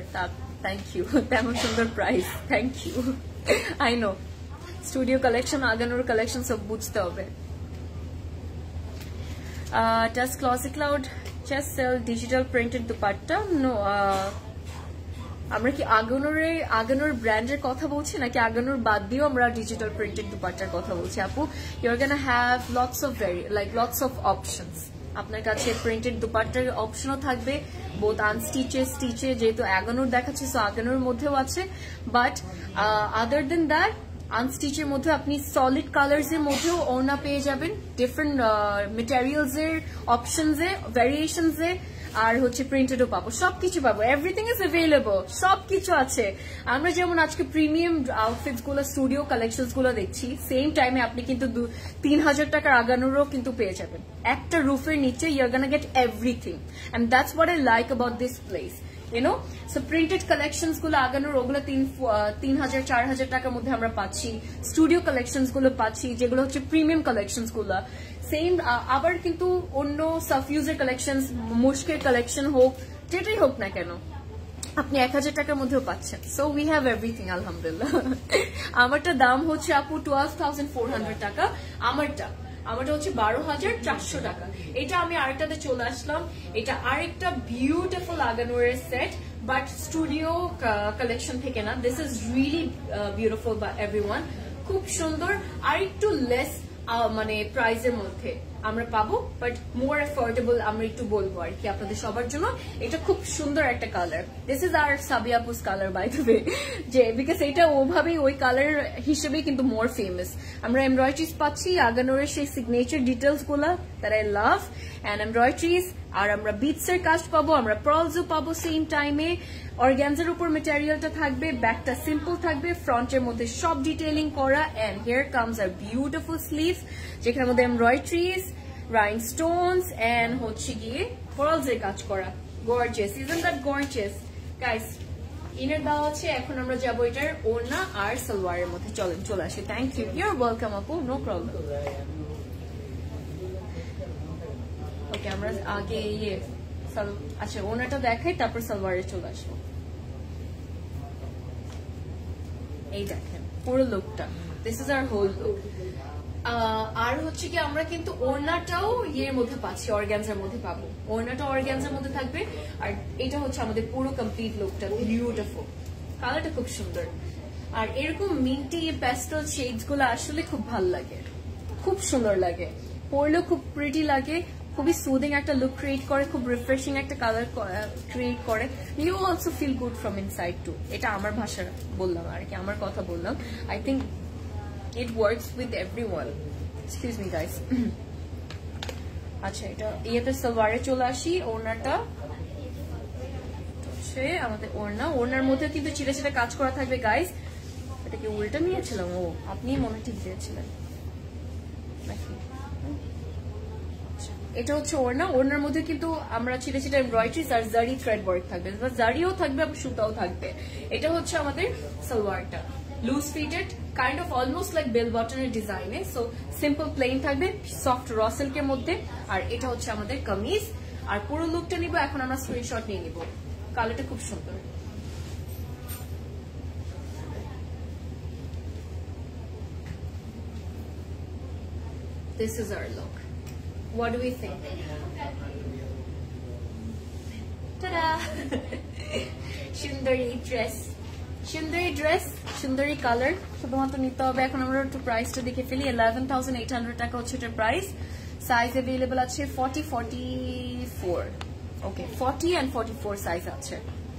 থ্যাংক ইউ, তেমন সুন্দর price, thank you. I know studio collection, আগানোর কালেকশন সব বুঝতে হবে। Does Closet Cloud just sell digital printed dupatta? No, আমরা কি আগানোর ব্র্যান্ডের কথা বলছি নাকি আগানোর বাদ দিয়েও আমরা ডিজিটাল প্রিন্টেড দুপাট্টার কথা বলছি? আপু, you are gonna have lots of options. আপনার কাছে প্রিন্টেড দুপাট্টার অপশনও থাকবে, বোথ আনস্টিচে স্টিচে, যেহেতু আগানোর দেখাচ্ছে সো আগানোর মধ্যেও আছে, বাট আদার দেন দ্যাট আনস্টিচের মধ্যে আপনি সলিড কালার্স এর মধ্যেও ওড়না পেয়ে যাবেন, ডিফারেন্ট মেটেরিয়ালস এর অপশনস এ, ভ্যারিয়েশনস এ, আর হচ্ছে প্রিন্টেডও পাবো, সবকিছু পাবো, এভরিথিং ইজ অ্যাভেলেবল, সবকিছু আছে। আমরা যেমন আজকে প্রিমিয়াম আউটফিটস গুলো, স্টুডিও কালেকশনস গুলো দেখছি, সেম টাইমে আপনি কিন্তু 3,000 টাকার আগানোরও কিন্তু পেয়ে যাবেন। একটা রুফের নিচে you are gonna get everything, and that's what I like about this place, you know. So printed collections গুলো আগানোর ওগুলো 3,000-4,000 টাকার মধ্যে আমরা পাচ্ছি, স্টুডিও কালেকশনস গুলো পাচ্ছি যেগুলো হচ্ছে প্রিমিয়াম কালেকশনস গুলো সেম। আবার কিন্তু অন্য সাফিউজের কালেকশন, মুশকের কালেকশন হোক, যেটাই হোক না কেন, আপনি 1,000 টাকার মধ্যেও পাচ্ছেন। সো উই হ্যাভ এভরিথিং আলহামদুলিল্লাহ। আমারটা দাম হচ্ছে আপু 12,400 টাকা, আমারটা হচ্ছে 12,400 টাকা। এটা আমি আরেকটাতে চলে আসলাম, এটা আরেকটা বিউটিফুল আগানোর সেট, বাট স্টুডিও কালেকশন থেকে না। This is really beautiful by everyone, খুব সুন্দর, আর একটু লেস মানে প্রাইজের মধ্যে আমরা পাবো, বাট মোর অ্যাফোর্ডেবল আমরা একটু বলবো আর কি আপনাদের সবার জন্য। এটা খুব সুন্দর একটা কালার, দিস ইজ আর সাবিয়াপুস কালার বাই দ্য ওয়ে, যে বিকজ এটা ওভাবেই ওই কালার হিসেবেই কিন্তু মোর ফেমাস। আমরা এমব্রয়ডারিজ পাচ্ছি, আগানোরের সেই সিগনেচার ডিটেলস গুলা that I love, and embroideries, আর আমরা বিটস এর কাজ পাবো, আমরা পার্লসও পাবো সেম টাইমে। অর্গানজার উপর মেটেরিয়ালটা থাকবে, ব্যাকটা সিম্পল থাকবে, ফ্রন্টের মধ্যে সব ডিটেইলিং করা, and here comes our beautiful sleeves, যেখানের মধ্যে এমব্রয়ডারিজ, রাইনস্টোনস, এন্ড হচ্ছে গিয়ে পার্লস এর কাজ করা। Gorgeous, isn't that gorgeous guys? Inner দেওয়া আছে, এখন আমরা যাবো এটার ওড়না আর সালোয়ারের মধ্যে। চলে আসি। থ্যাংক ইউ, ইউর ওয়েলকাম আপু, নো প্রবলেম। ওকে, আমরা আগে আচ্ছা ওড়নাটা দেখাই, তারপর সালোয়ারে চলে আসবো। এই দেখেন পুরো লুকটা, this is our whole look. আর হচ্ছে কি আমরা কিন্তু ওড়নাটাও ইয়ের মধ্যে পাচ্ছি, অর্গানজার মধ্যে পাবো, ওড়নাটা অর্গানজার মধ্যে থাকবে, আর এটা হচ্ছে আমাদের পুরো কমপ্লিট লুকটা, বিউটিফুল, কালারটা খুব সুন্দর। আর এরকম মিন্টি প্যাস্টেল শেডস গুলো আসলে খুব ভালো লাগে, খুব সুন্দর লাগে, পরলেও খুব প্রিটি লাগে, খুবই সুদিং একটা লুক ক্রিয়েট করে, খুব রিফ্রেশিং একটা কালার ক্রিয়েট করে। You also feel good from inside too. এটা আমার ভাষা বললাম আর কি, আমার কথা বললাম। I think it works with everyone. Excuse me guys. আচ্ছা, এটা ইয়েতে সালোয়ারে চলে আসি। ওড়নাটা হচ্ছে আমাদের ওড়নার মধ্যে কিন্তু চিরা চিরা কাজ করা থাকবে গাইস। এটা কি উল্টা নিয়েছিলাম? ও, আপনি মনে ঠিক দিয়েছিলেন নাকি? এটা হচ্ছে ওড়না, ওড়নার মধ্যে কিন্তু আমরা ছিটে ছিটে এমব্রয়ডারিজ আর জারি থ্রেড ওয়ার্ক থাকবে, জারিও থাকবে আর সুতাও থাকবে। এটা হচ্ছে আমাদের সালোয়ারটা, loose fitted, kind of almost like bell বটনের ডিজাইনে। সো সিম্পল প্লেন থাকবে সফট র সিল্কের মধ্যে। আর এটা হচ্ছে আমাদের কামিজ। আর পুরো লুকটা নিব, এখন আমরা স্ক্রিনশট নিয়ে নিব। কালারটা খুব সুন্দর। This is our look. What do we think? Ta-da! Shundari dress. Shundari dress, Shundari color. শুধুমাত্র নিতে হবে। এখন আমরা একটু প্রাইসটা দেখে ফেলি। 11,800 টাকা হচ্ছে এটার প্রাইস। সাইজ अवेलेबल আছে 40, 44। ওকে, 40 and 44 সাইজ আছে।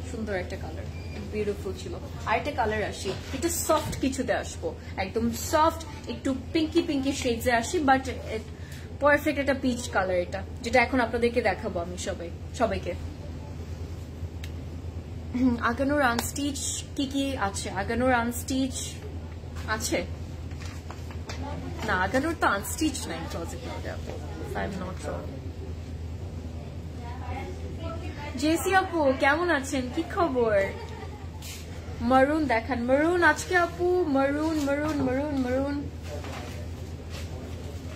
সুন্দর একটা কালার, বিউটিফুল ছিল। আর একটা কালার আসি, একটু সফট কিছুতে আসবো, একদম সফট, একটু পিঙ্কি পিঙ্কি শেডসে আসি, বাট পারফেক্ট একটা পিচ কালার এটা, যেটা এখন আপনাদেরকে দেখাবো আমি সবাইকে। আগানোর আনস্টিচ কি কি আছে? আগানোর আনস্টিচ আছে না, আগানোর তো আনস্টিচ নাই ক্লোজেট মধ্যে, I am not sure. Jessie আপু কেমন আছেন, কি খবর? মারুন দেখান, মারুন আজকে আপু, মারুন মারুন মারুন মারুন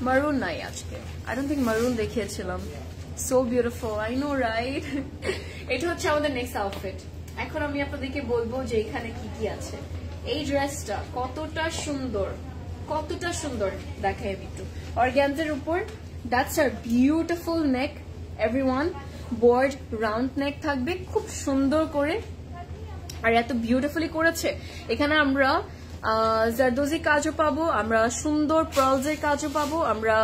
মারুন নাই আজকে। আই ডোন্ট থিংক মারুন দেখিয়েছিলাম। So beautiful, I know right. এটা হচ্ছে আমাদের নেক্সট আউটফিট। এখন আমি আপনাদেরকে বলবো যে এখানে কি কি আছে। এই ড্রেসটা কতটা সুন্দর, কতটা সুন্দর দেখাই আমি একটু। অর্গানজার উপর, that's our beautiful neck everyone, broad round neck থাকবে খুব সুন্দর করে, আর এত বিউটিফুলি করেছে। এখানে আমরা জারদোজি কাজও পাবো, আমরা সুন্দর পার্লসের কাজও পাবো, আমরা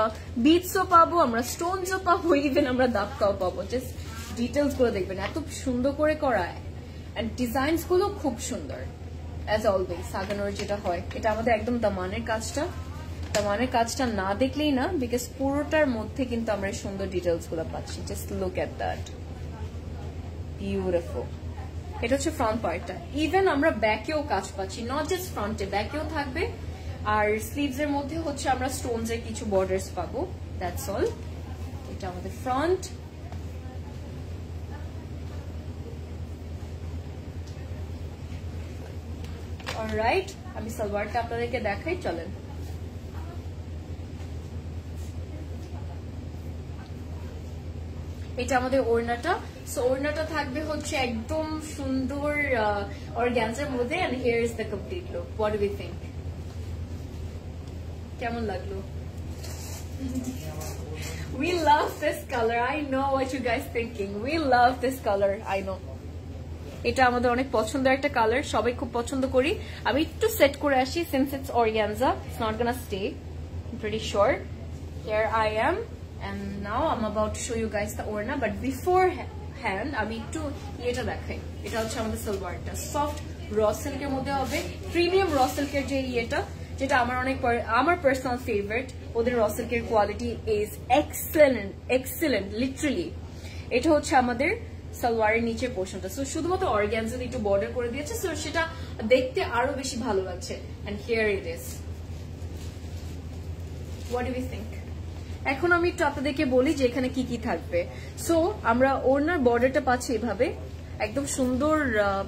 বিটসও পাবো, আমরা স্টোনসও পাবো, ইভেন আমরা দাপকাও পাবো। জাস্ট ডিটেলস গুলো দেখবেন, এত সুন্দর করে করা, এন্ড ডিজাইনস গুলো খুব সুন্দর অ্যাজ অলওয়েজ। সাগানোর যেটা হয়, এটা আমাদের একদম দামানের কাজটা, দামানের কাজটা না দেখলেই না, বিকজ পুরোটার মধ্যে কিন্তু আমরা সুন্দর ডিটেলস গুলো পাচ্ছি। Just look at that, beautiful. এটা হচ্ছে ফ্রন্ট পার্টটা, ইভেন আমরা ব্যাকেও কাজ পাচ্ছি, নট জাস্ট ফ্রন্টে, ব্যাকেও থাকবে। আর স্লিভস এর মধ্যে হচ্ছে আমরা স্টোনস এর কিছু বর্ডার্স পাবো, দ্যাটস অল। এটা আমাদের ফ্রন্ট। অলরাইট, আমি সালোয়ারটা আপনাদেরকে দেখাই, চলেন। এটা আমাদের ওড়নাটা। সো ওড়নাটা থাকবে হচ্ছে একদম সুন্দর অর্গানজার মধ্যে, and here is the complete look. What do you think? কেমন লাগলো? We love this color. I know what you guys thinking. We love this color. I know. এটা আমাদের অনেক পছন্দের একটা কালার, সবাই খুব পছন্দ করি। আমি একটু সেট করে আসি, since it's organza, it's not gonna stay. I'm pretty sure. Here I am, and now I'm about to show you guys the orna. But beforehand, আমি একটু এটা দেখাই। এটা হচ্ছে আমাদের সালোয়ারটা, সফট র সিল্কের মধ্যে হবে, প্রিমিয়াম র সিল্কের যে ইয়েটা, যেটা আমার পার্সোনাল ফেভারিট। ওদের র সিল্কের কোয়ালিটি ইজ এক্সেলেন্ট লিটারালি। এটা হচ্ছে আমাদের সালোয়ারের নিচে পোর্শনটা। সো শুধুমাত্র অর্গানজা দিয়ে একটু বর্ডার করে দিয়েছে, সো সেটা দেখতে আরো বেশি ভালো লাগছে। And here it is. What do you think? এখন আমি একটু আপনাদেরকে বলি যে এখানে কি কি থাকবে। সো আমরা ওড়নার বর্ডারটা পাচ্ছি এভাবে, একদম সুন্দর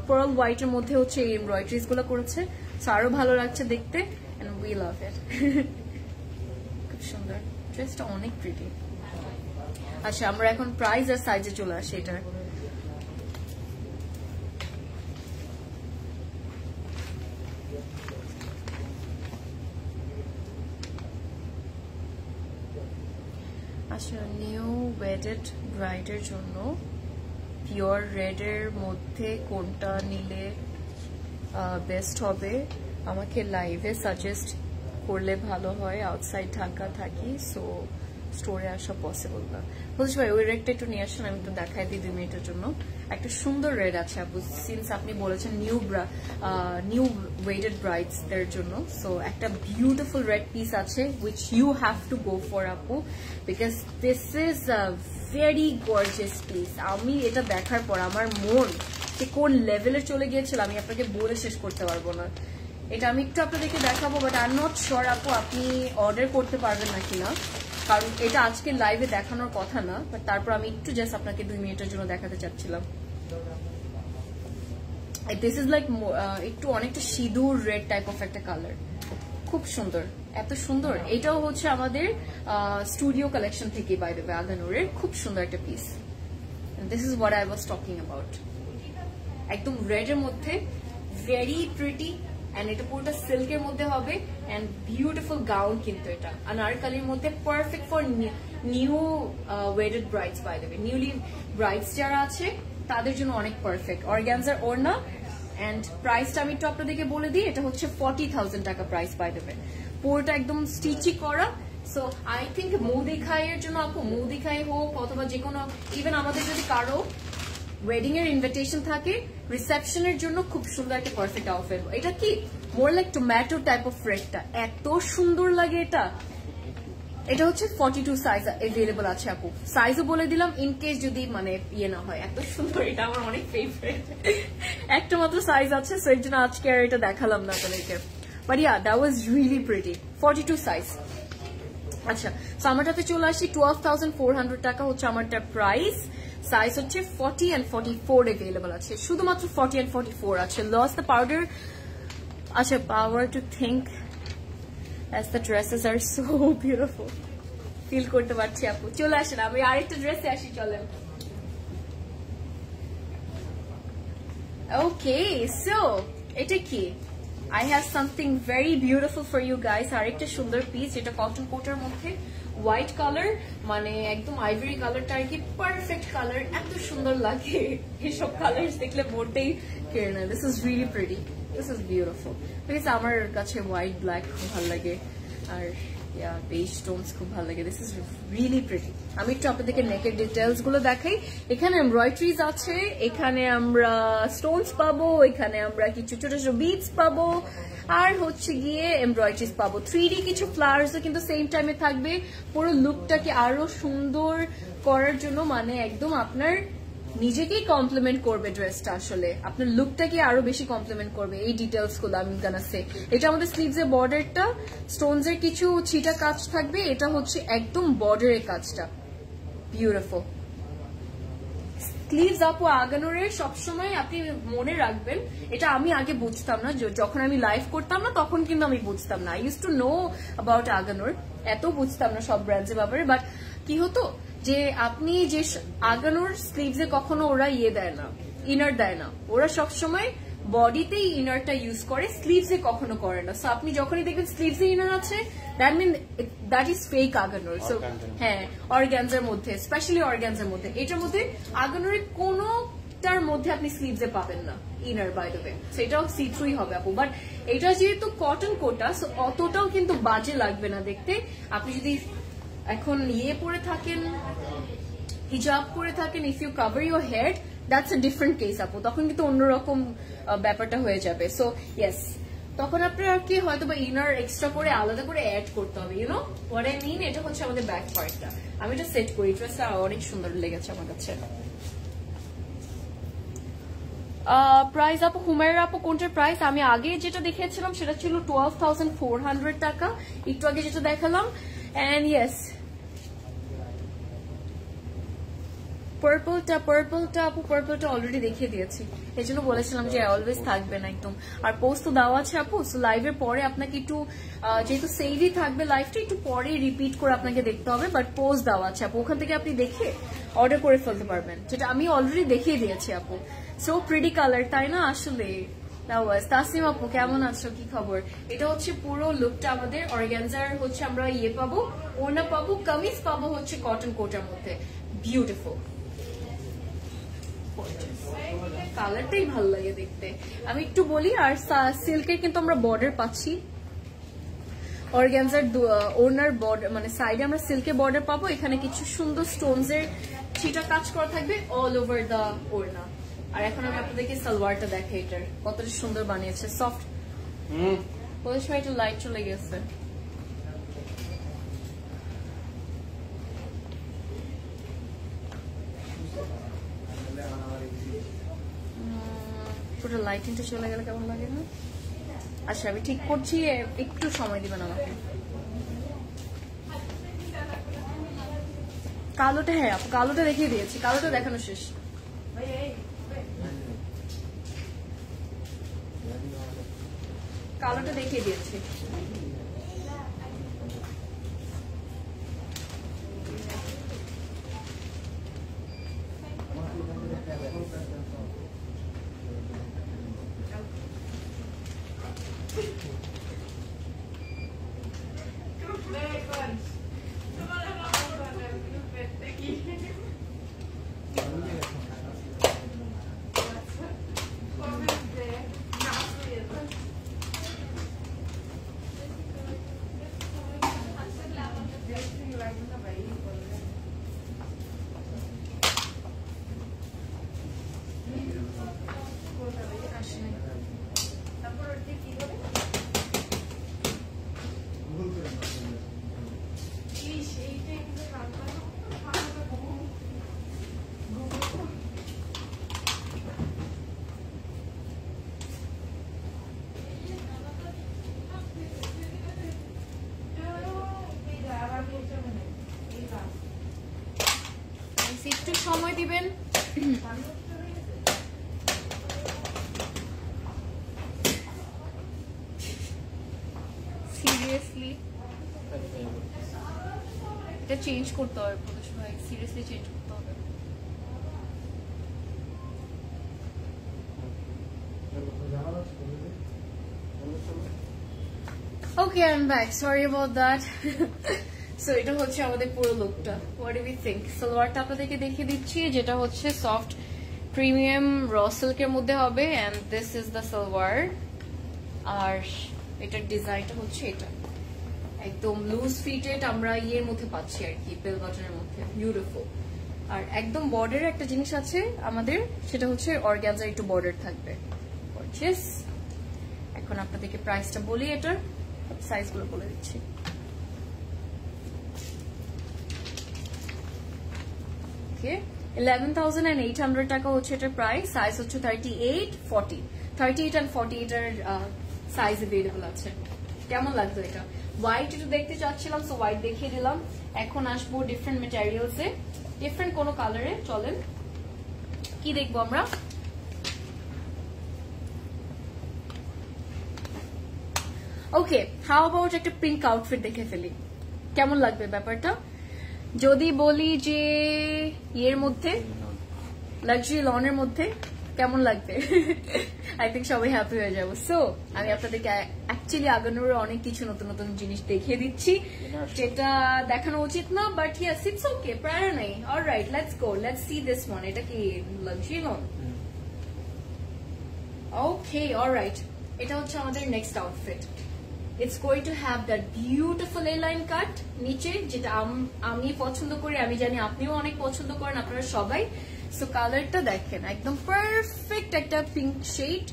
পার্ল হোয়াইটের মধ্যে হচ্ছে এই এমব্রয়ডারিজ গুলো করেছে। সো আরো ভালো লাগছে দেখতে, এন্ড উই লাভ ইট। খুব সুন্দর, ড্রেসটা অনেক প্রিটি। আচ্ছা, আমরা এখন প্রাইস আর সাইজে চলে আসি এটার। আচ্ছা, নিউ ওয়েডেড ব্রাইডের জন্য পিওর রেডের মধ্যে কোনটা নিলে বেস্ট হবে আমাকে লাইভে সাজেস্ট করলে ভালো হয়। আউটসাইড ঢাকা থাকি, সো স্টোরে আসা পসিবল না। বলছি ভাই, ওই রেডটা একটু নিয়ে আসেন, আমি একটু দেখাই দিই 2 মিনিটের জন্য। একটা সুন্দর রেড আছে আপু, সিন্স আপনি বলেছেন নিউ ওয়েডেড ব্রাইডসদের জন্য। সো একটা বিউটিফুল রেড পিস আছে, which you have to go for আপু, because this is a very gorgeous piece. আমি এটা দেখার পর আমার মন যে কোন লেভেলে চলে গিয়েছিল আমি আপনাকে বলে শেষ করতে পারবো না। এটা আমি একটু আপনাদেরকে দেখাবো, but I am not sure আপু আপনি অর্ডার করতে পারবেন নাকি না। কারণ এটা আজকে লাইভে দেখানোর কথা না, বাট তারপর আমি একটু জাস্ট আপনাকে 2 মিনিটের জন্য দেখাতে চাচ্ছিলাম। দিস ইজ লাইক একটু অনেকটা সিঁদুর রেড টাইপ অফ একটা কালার, খুব সুন্দর, এত সুন্দর। এটাও হচ্ছে আমাদের স্টুডিও কালেকশন থেকে বাই দ্য ওয়ে, আগানুরের খুব সুন্দর একটা piece. This is what I was talking about. একদম রেড এর মধ্যে ভেরি প্রিটি, এন্ড এটা পুরোটা সিল্কের মধ্যে হবে, এন্ড বিউটিফুল গাউন কিন্তু এটা আনারকলির মধ্যে, perfect for new wedded brides by the way. Newly brides যারা আছে তাদের জন্য অনেক পারফেক্ট। অর্গানজার ওড়না, এন্ড প্রাইসটা আমি একটু আপনাদেরকে বলে দিই, এটা হচ্ছে 40,000 টাকা প্রাইস বাই দ্য ওয়ে। পুরোটা একদম স্টিচি করা। সো আই থিঙ্ক মৌদিখাইয়ের জন্য আপু, মৌদিখাই হোক অথবা যে কোনো, ইভেন আমাদের যদি কারো ওয়েডিং এর ইনভিটেশন থাকে, রিসেপশনের জন্য খুব সুন্দর একটা পারফেক্ট আউটফিট। এটা কি more like tomato type of রেডটা, এত সুন্দর লাগে এটা। এটা হচ্ছে 42 সাইজ अवेलेबल আছে আপু, সাইজও বলে দিলাম ইন কেস যদি মানে ইয়ে না হয়। এত সুন্দর, এটা আমার অনেক ফেভারিট। একটা মাত্র সাইজ আছে, সো এর জন্য আজকে আর এটা দেখালাম না আপনাদেরকে, but yeah that was really pretty. 42 size. আচ্ছা, সো আমারটাতে চলে আসি। 12,400 টাকা হচ্ছে আমারটা প্রাইস। সাইজ হচ্ছে 40 and 44 अवेलेबल আছে, শুধুমাত্র 40 and 44 আছে। Loss the powder. আচ্ছা, power to think as the dresses are so beautiful, feel করতে পারছি আপু। চলে আসেন, আমি আরেকটা ড্রেসে আসি, চলেন। ওকে, সো এটা কি, I have something very beautiful for you guys. আরেকটা সুন্দর পিস, এটা কটন কোটার মধ্যে, হোয়াইট কালার, মানে একদম আইভরি কালারটা আর কি, পারফেক্ট কালার, এত সুন্দর লাগে। এইসব কালার দেখলে মোটেই কেড়ে নেয়। This is really pretty, this is beautiful. Because আমার কাছে হোয়াইট ব্ল্যাক খুব ভালো লাগে, আর বেজ স্টোনস খুব ভালো লাগে। This is really pretty. আমি একটু আপনাদেরকে নেকের ডিটেলস গুলো দেখাই। এখানে এমব্রয়ডারিজ আছে, এখানে আমরা স্টোনস পাবো, এখানে আমরা কিছু ছোট ছোট বিডস পাবো, আর হচ্ছে গিয়ে এমব্রয়ডারিজ পাবো। 3D কিছু ফ্লাওয়ার্সও কিন্তু সেম টাইমে থাকবে, পুরো লুকটাকে আরো সুন্দর করার জন্য, মানে একদম আপনার নিজেকেই কমপ্লিমেন্ট করবে ড্রেসটা, আসলে আপনার লুকটাকে আরো বেশি কমপ্লিমেন্ট করবে এই ডিটেলস গুলো। আমি গানা সে এটা আমাদের স্লিভস এর বর্ডারটা, স্টোনস এর কিছু ছিটা কাজ থাকবে, এটা হচ্ছে একদম বর্ডারের কাজটা, বিউটিফুল। স্লিভস আপু আগানোরের সবসময় আপনি মনে রাখবেন, এটা আমি আগে বুঝতাম না, যখন আমি লাইভ করতাম না তখন কিন্তু আমি বুঝতাম না। I use to know about আগানোর, এত বুঝতাম না সব ব্র্যান্ডের ব্যাপারে। বাট কি হতো যে আপনি যে আগানোর স্লিভসে কখনো ওরা ইয়ে দেয় না, ইনার দেয় না, ওরা সবসময় বডিতেই ইনারটা ইউজ করে, স্লিভসে কখনো করে না। সো আপনি যখনই দেখবেন স্লিভসে ইনার আছে, that mean that is fake আগানোর। সো হ্যাঁ, অর্গানজার মধ্যে, স্পেশালি অর্গানজার মধ্যে, এটার মধ্যে আগানোরের কোনোটার মধ্যে আপনি স্লিভসে পাবেন না ইনার, বাই দ্য ওয়ে। সেটাও সি থ্রুই হবে আপু, বাট এটা যেহেতু কটন কোটা, সো অতটাও কিন্তু বাজে লাগবে না দেখতে। আপনি যদি এখন ইয়ে পরে থাকেন, হিজাব পরে থাকেন, if you cover your head, that's a different case আপু, তখন কিন্তু অন্যরকম ব্যাপারটা হয়ে যাবে। সো ইয়েস, তখন আপনার কি হয়তো বা ইনার এক্সট্রা করে আলাদা করে অ্যাড করতে হবে, ইউনো হোয়াট আই মিন। এটা হচ্ছে আমাদের ব্যাক পার্টটা, আমি এটা সেট করি, ড্রেসটা অনেক সুন্দর লেগেছে আমার কাছে। প্রাইস আপু, হুমায়রা আপু কোনটার প্রাইস? আমি আগে যেটা দেখিয়েছিলাম সেটা ছিল 12,400 টাকা, একটু আগে যেটা দেখালাম। এন্ড ইয়েস, পার্পলটা আপু, পার্পলটা অলরেডি দেখিয়ে দিয়েছি, এই জন্য বলেছিলাম যে অলওয়েজ থাকবে না একদম। আর পোস্ট তো দেওয়া আছে আপু, সো লাইভের পরে আপনাকে একটু, যেহেতু সেভই থাকবে লাইভটা, একটু পরে রিপিট করে আপনাকে দেখতে হবে, বাট পোস্ট দেওয়া আছে আপু, ওখান থেকে আপনি দেখে অর্ডার করে ফেলতে পারবেন, যেটা আমি অলরেডি দেখিয়ে দিয়েছি আপু। সো প্রিটি কালার, তাই না? আসলে তাসনিম আপু কেমন আছো, কি খবর? এটা হচ্ছে পুরো লুকটা আমাদের। অর্গানজার হচ্ছে আমরা ইয়ে পাবো, ওড়না পাবো, কামিজ পাবো হচ্ছে কটন কোটার মধ্যে, বিউটিফুল। কালারটাই ভালো লাগে দেখতে। আমি একটু বলি, আর সিল্কের কিন্তু আমরা বর্ডার পাচ্ছি, অর্গানজার ওড়নার বর্ডার, মানে সাইডে আমরা সিল্কের বর্ডার পাবো, এখানে কিছু সুন্দর স্টোনস এর ছিটা কাজ করা থাকবে অল ওভার দা ওড়না। আর এখন আমি আপনাদেরকে সালোয়ারটা দেখাই, এটার কতটা সুন্দর বানিয়েছে, সফট। ওই সময় একটু লাইট চলে গেছে, পুরো লাইটিংটা চলে গেলে কেমন লাগে না? আচ্ছা, আমি ঠিক করছি, একটু সময় দিবেন আমাকে। কালোটা, হ্যাঁ কালোটা দেখিয়ে দিয়েছি, কালোটা দেখানো শেষ। কালোটা দেখিয়ে দিয়েছি। একটু সময় দিবেন। সিরিয়াসলি এটা চেঞ্জ করতে হবে, ভাই সিরিয়াসলি চেঞ্জ করতে হবে। Okay, I'm back. Sorry about that. So এটা হচ্ছে আমাদের পুরো লুকটা। What do we think? সালোয়ারটা আপনাদেরকে দেখিয়ে দিচ্ছি, যেটা হচ্ছে সফট প্রিমিয়াম র সিল্কের মধ্যে হবে, and this is the salwar. আর এটার ডিজাইনটা হচ্ছে এটা একদম লুজ ফিটেড, আমরা ইয়ের মধ্যে পাচ্ছি আর কি, বেল বাটনের মধ্যে, বিউটিফুল। আর একদম বর্ডারের একটা জিনিস আছে আমাদের, সেটা হচ্ছে অর্গানজার একটু বর্ডার থাকবে। গর্জিয়াস। এখন আপনাদেরকে প্রাইসটা বলি, এটার সাইজগুলো বলে দিচ্ছি। ওকে, 11,800 টাকা হচ্ছে এটার প্রাইস। সাইজ হচ্ছে 38, 40, 38 and 48 এর সাইজ अवेलेबल আছে। কেমন লাগতো এটা? হোয়াইট একটু দেখতে চাচ্ছিলাম, সো হোয়াইট দেখিয়ে দিলাম। এখন আসবো ডিফারেন্ট ম্যাটেরিয়ালসে, ডিফারেন্ট কোনো কালারে। চলেন কি দেখবো আমরা? ওকে, হাউ অ্যাবাউট একটা পিঙ্ক আউটফিট দেখে ফেলি, কেমন লাগবে ব্যাপারটা? যদি বলি যে ইয়ের মধ্যে, লাক্সারি লনের মধ্যে, কেমন লাগবে? আই থিঙ্ক সবাই হ্যাপি হয়ে যাবো। সো আমি আপনাদেরকে অ্যাকচুয়ালি আগানোর অনেক কিছু নতুন নতুন জিনিস দেখিয়ে দিচ্ছি, যেটা দেখানো উচিত না, বাট ইয়েস ইটস ওকে, প্রায় নেই। Alright, let's go, let's see this one. এটা কি লাক্সারি লন? ওকে, অলরাইট, এটা হচ্ছে আমাদের next outfit. It's going to have that beautiful A-line cut নিচে, যেটা আমি পছন্দ করি, আমি জানি আপনিও অনেক পছন্দ করেন, আপনারা সবাই। সো কালারটা দেখেন, একদম পারফেক্ট একটা pink shade,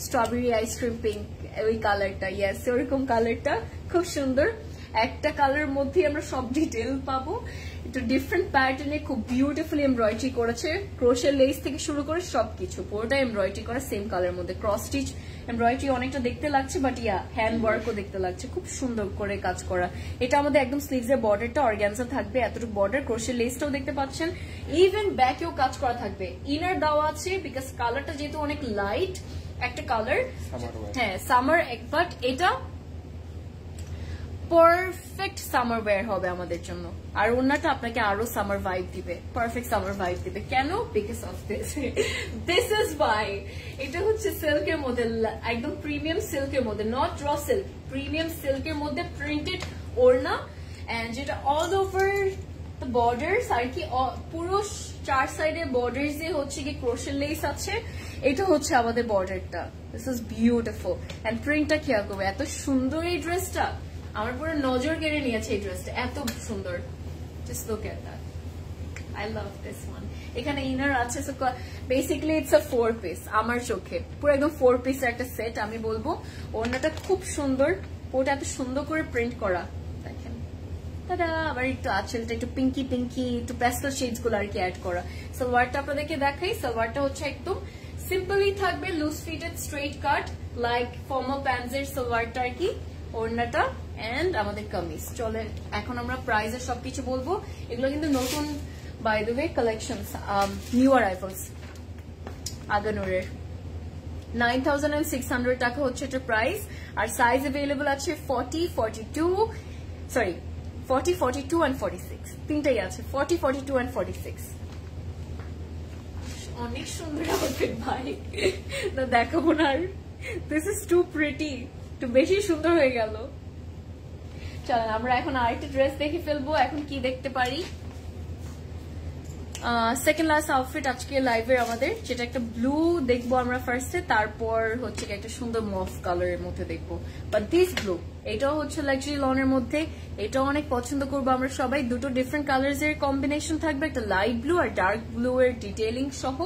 strawberry ice cream pink, ওই কালারটা। ইয়েস, ওরকম কালারটা খুব সুন্দর। একটা কালার মধ্যে আমরা সব ডিটেল পাবো। একটু ডিফারেন্ট প্যাটার্নে খুব বিউটিফুলি এমব্রয়ডারি করেছে, ক্রোশের লেস থেকে শুরু করে সবকিছু পুরোটা এমব্রয়ডারি করা সেম কালার মধ্যে। ক্রস স্টিচ এমব্রয়ডারি অনেকটা দেখতে লাগছে, বাট ইয়া হ্যান্ড ওয়ার্কও দেখতে লাগছে, খুব সুন্দর করে কাজ করা। এটা আমাদের একদম স্লিভস এর বর্ডারটা অর্গানজা থাকবে, এতটুকু বর্ডার, ক্রোশের লেসটাও দেখতে পাচ্ছেন, ইভেন ব্যাকেও কাজ করা থাকবে। ইনার দেওয়া আছে, বিকজ কালারটা যেহেতু অনেক লাইট একটা কালার, হ্যাঁ সামার, বাট এটা পারফেক্ট সামার ওয়্যার হবে আমাদের জন্য। আর ওনাটা আপনাকে আরো সামার ভাইব দিবে, পারফেক্ট সামার ভাইব দিবে। কেন? Because of this, this is Y. এটা হচ্ছে সিল্কের মধ্যে, একদম প্রিমিয়াম সিল্কের মধ্যে, নট র সিল্ক, প্রিমিয়াম সিল্কের মধ্যে প্রিন্টেড ওড়না, এন্ড যেটা অল ওভার দ্য বর্ডার্স আর কি, পুরো চার সাইডে বর্ডার্স দিয়ে হচ্ছে কি ক্রোশের লেস আছে। এটা হচ্ছে আমাদের বর্ডারটা। দিস ইজ বিউটিফুল, এন্ড প্রিন্টটা খেয়াল করবে, এত সুন্দর এই ড্রেসটা, আমার পুরো নজর কেড়ে নিয়েছে এই ড্রেসটা, এত সুন্দর। Just look at that, I love this one. এখানে ইনার আছে, so basically it's a 4 piece আমার চোখে, পুরো একদম 4 পিসের একটা সেট আমি বলবো। ওড়নাটা খুব সুন্দর, পুরোটা এত সুন্দর করে প্রিন্ট করা, দেখেন। দাদা আবার একটু আঁচলটা একটু পিঙ্কি পিঙ্কি, একটু প্যাস্টেল শেডস গুলো আর কি অ্যাড করা। সালোয়ারটা আপনাদেরকে দেখাই, সালোয়ারটা হচ্ছে একদম সিম্পলি থাকবে, loose fitted straight cut, like formal pants এর সালোয়ারটা আর কি। ওড়নাটা এন্ড আমাদের কামিজ। চলে এখন আমরা প্রাইসের সবকিছু বলবো। এগুলো কিন্তু নতুন by the way collections, new arrivals আগানুরের। 9600 টাকা হচ্ছে এটা প্রাইস। আর সাইজ अवेलेबल আছে 40, 42, সরি 40, 42 and 46, তিনটাই আছে, 40, 42 and 46। অনেক সুন্দর আউটফিট ভাই, না দেখাবো না আর, দিস ইজ টু প্রিটি, একটু বেশি সুন্দর হয়ে গেল। চলেন আমরা এখন আরেকটা ড্রেস দেখে ফেলবো, এখন কি দেখতে পারি। সেকেন্ড লাস্ট আউটফিট আজকে লাইভের আমাদের, যেটা একটা ব্লু দেখবো আমরা ফার্স্টে, তারপর হচ্ছে একটা সুন্দর মফ কালারের মধ্যে দেখবো। বাট দিস ব্লু, এটাও হচ্ছে লাক্সারি লনের মধ্যে, এটাও অনেক পছন্দ করবো আমরা সবাই। দুটো ডিফারেন্ট কালার্স এর কম্বিনেশন থাকবে, একটা লাইট ব্লু আর ডার্ক ব্লু এর ডিটেইলিং সহ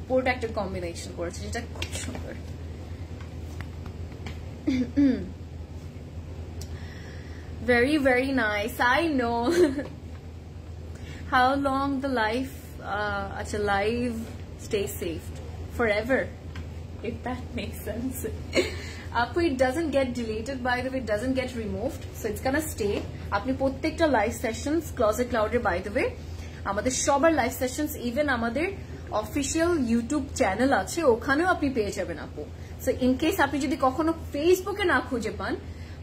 পুরোটা একটা কম্বিনেশন করেছে, যেটা খুব সুন্দর। Very, very nice. I know. How long the life, live stay safe forever, if that makes sense. It doesn't get deleted, by the way, it doesn't get removed, so it's gonna stay. আপনি প্রত্যেকটা live sessions Closet ক্লাউডে, by the way আমাদের সবার live sessions, even আমাদের official YouTube channel আছে, ওখানেও আপনি পেয়ে যাবেন আপু। সো ইন কেস আপনি যদি কখনো ফেসবুকে না খুঁজে পান,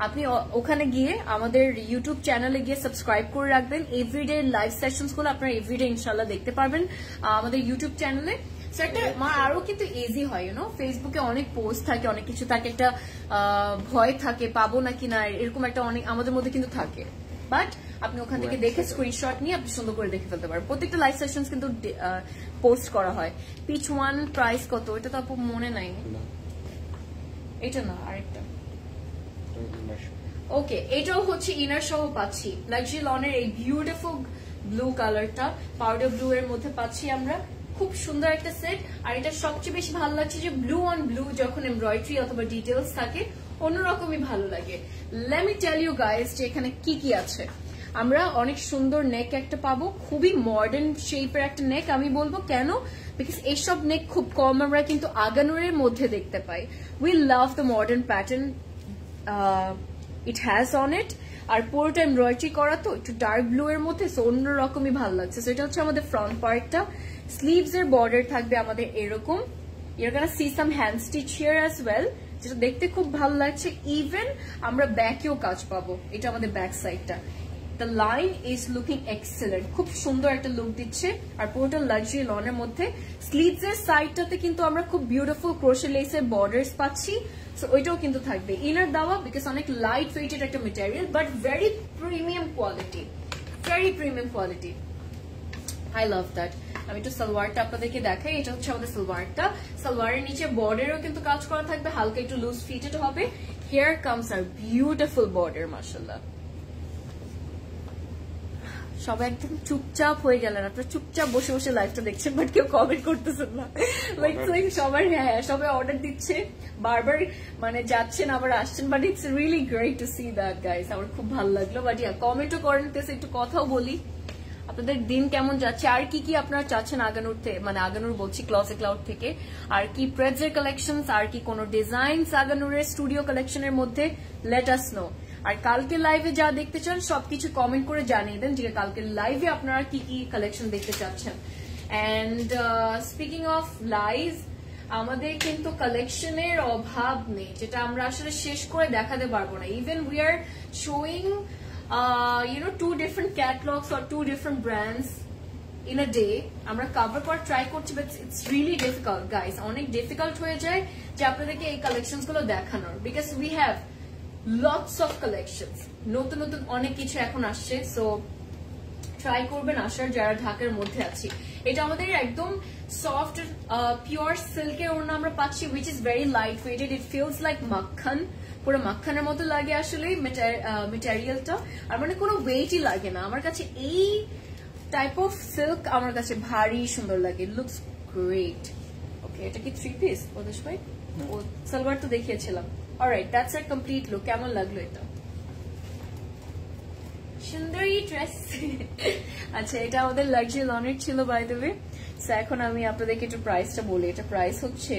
আপনি ওখানে গিয়ে আমাদের ইউটিউব চ্যানেলে গিয়ে সাবস্ক্রাইব করে রাখবেন। এভরিডে লাইভ সেশনস গুলো আপনারা এভরিডে ইনশাল্লাহ দেখতে পারবেন আমাদের ইউটিউব চ্যানেলে। সো একটা আরো কিন্তু ইজি হয়, ইউনো, ফেসবুকে অনেক পোস্ট থাকে, অনেক কিছু থাকে, একটা ভয় থাকে পাবো নাকি না, এরকম একটা অনেক আমাদের মধ্যে কিন্তু থাকে। বাট আপনি ওখান থেকে দেখে স্ক্রিনশট নিয়ে আপনি সুন্দর করে দেখে ফেলতে পারেন। প্রত্যেকটা লাইভ সেশনস কিন্তু পোস্ট করা হয়। পিচ ওয়ান প্রাইস কত এটা তো আপু মনে নাই, এটা না আরেকটা। ওকে, এটাও হচ্ছে ইনার সহ পাচ্ছি, লাক্সারি লনের এই বিউটিফুল ব্লু কালারটা, পাউডার ব্লু এর মধ্যে পাচ্ছি আমরা, খুব সুন্দর একটা সেট। আর এটা সবচেয়ে বেশি ভালো লাগছে যে ব্লু অন ব্লু যখন এমব্রয়ডারি অথবা ডিটেলস থাকে অন্যরকমই ভালো লাগে। Let me tell you guys যে এখানে কি কি আছে। আমরা অনেক সুন্দর নেক একটা পাবো, খুবই মডার্ন শেপের একটা নেক। আমি বলবো কেন, বিকজ এইসব নেক খুব কম আমরা কিন্তু আগানুরের মধ্যে দেখতে পাই। We love the modern pattern it has on it. আর পুরোটা এমব্রয়ডারি করা, তো একটু ডার্ক ব্লু এর মধ্যে, সো অন্যরকমই ভালো লাগছে। সো এটা হচ্ছে আমাদের ফ্রন্ট পার্টটা। স্লিভস এর বর্ডার থাকবে আমাদের এরকম, you're gonna see some hand stitch here as well, যেটা দেখতে খুব ভালো লাগছে। ইভেন আমরা ব্যাকেও কাজ পাবো, এটা আমাদের ব্যাক সাইডটা। The line is looking excellent, খুব সুন্দর একটা লুক দিচ্ছে। আর পুরোটা লাক্সারি লনের মধ্যে স্লিভস এর সাইডটাতে কিন্তু আমরা খুব বিউটিফুল ক্রোশে লেসের বর্ডার্স পাচ্ছি, সো ওইটাও কিন্তু থাকবে। ইনার দেওয়া, বিকজ অনেক লাইট ওয়েটেড একটা material, but very premium quality, very premium quality. I love that. আমি একটু সালোয়ারটা আপনাদেরকে দেখাই, এটা হচ্ছে আমাদের সালোয়ারটা। সালোয়ারের নিচে বর্ডারও কিন্তু কাজ করা থাকবে, হালকা একটু লুজ ফিটেড হবে। Here comes our beautiful border, মাশাআল্লাহ। সবাই একদম চুপচাপ হয়ে গেলেন, আপনারা চুপচাপ বসে বসে লাইভটা দেখছেন, বাট কেউ কমেন্ট করতেছেন না। লাইক সবাই, হ্যাঁ সবাই অর্ডার দিচ্ছে, বারবার মানে যাচ্ছেন আবার আসছেন, but it's really great two see that guys. আমার খুব ভালো লাগলো। বাট ইয়া, কমেন্টও করেন, একটু কথাও বলি, আপনাদের দিন কেমন যাচ্ছে, আর কি কি আপনারা চাচ্ছেন আগানুর থেকে, মানে আগানুর বলছি ক্লোজেট ক্লাউড থেকে, আর কি প্রেজের কালেকশনস, আর কি কোনো ডিজাইনস আগানুরের স্টুডিও কালেকশনের মধ্যে, লেট আস নো। আর কালকে লাইভে যা দেখতে চান সবকিছু কমেন্ট করে জানিয়ে দেন, যে কালকে লাইভে আপনারা কি কি কালেকশন দেখতে চাচ্ছেন। এন্ড স্পিকিং অফ লাইভ, আমাদের কিন্তু কালেকশনের অভাব নেই, যেটা আমরা আসলে শেষ করে দেখাতে পারবো না। Even we are showing two different catalogs or 2 different brands in a day. আমরা কভার করার ট্রাই করছি, but it's really difficult guys, অনেক ডিফিকাল্ট হয়ে যায় যে আপনাদেরকে এই কালেকশনস গুলো দেখানোর, because we have lots of collections, নতুন নতুন অনেক কিছু এখন আসছে। সো ট্রাই করবেন আসার, যারা ঢাকার মধ্যে আছি। এটা আমাদের একদম সফট পিওর সিল্কের ওড়না আমরা পাচ্ছি, which is very light weighted, it feels like মাখন, পুরো মাখানের মতো লাগে আসলে মেটেরিয়ালটা, আর মানে কোনো ওয়েটই লাগে না। আমার কাছে এই টাইপ অফ সিল্ক আমার কাছে ভারী সুন্দর লাগে, লুকস গ্রেট। ওকে, এটা কি 3 পিস পদেশ ভাই? ও সালোয়ার তো দেখিয়েছিলাম। Alright, that's a complete look. কেমন লাগলো এটা? সুন্দরী ড্রেস। আচ্ছা, এটা আমাদের লাক্সারি লনের ছিল বাই দ্য ওয়ে। সো এখন আমি আপনাদেরকে একটু প্রাইসটা বলি। এটা প্রাইস হচ্ছে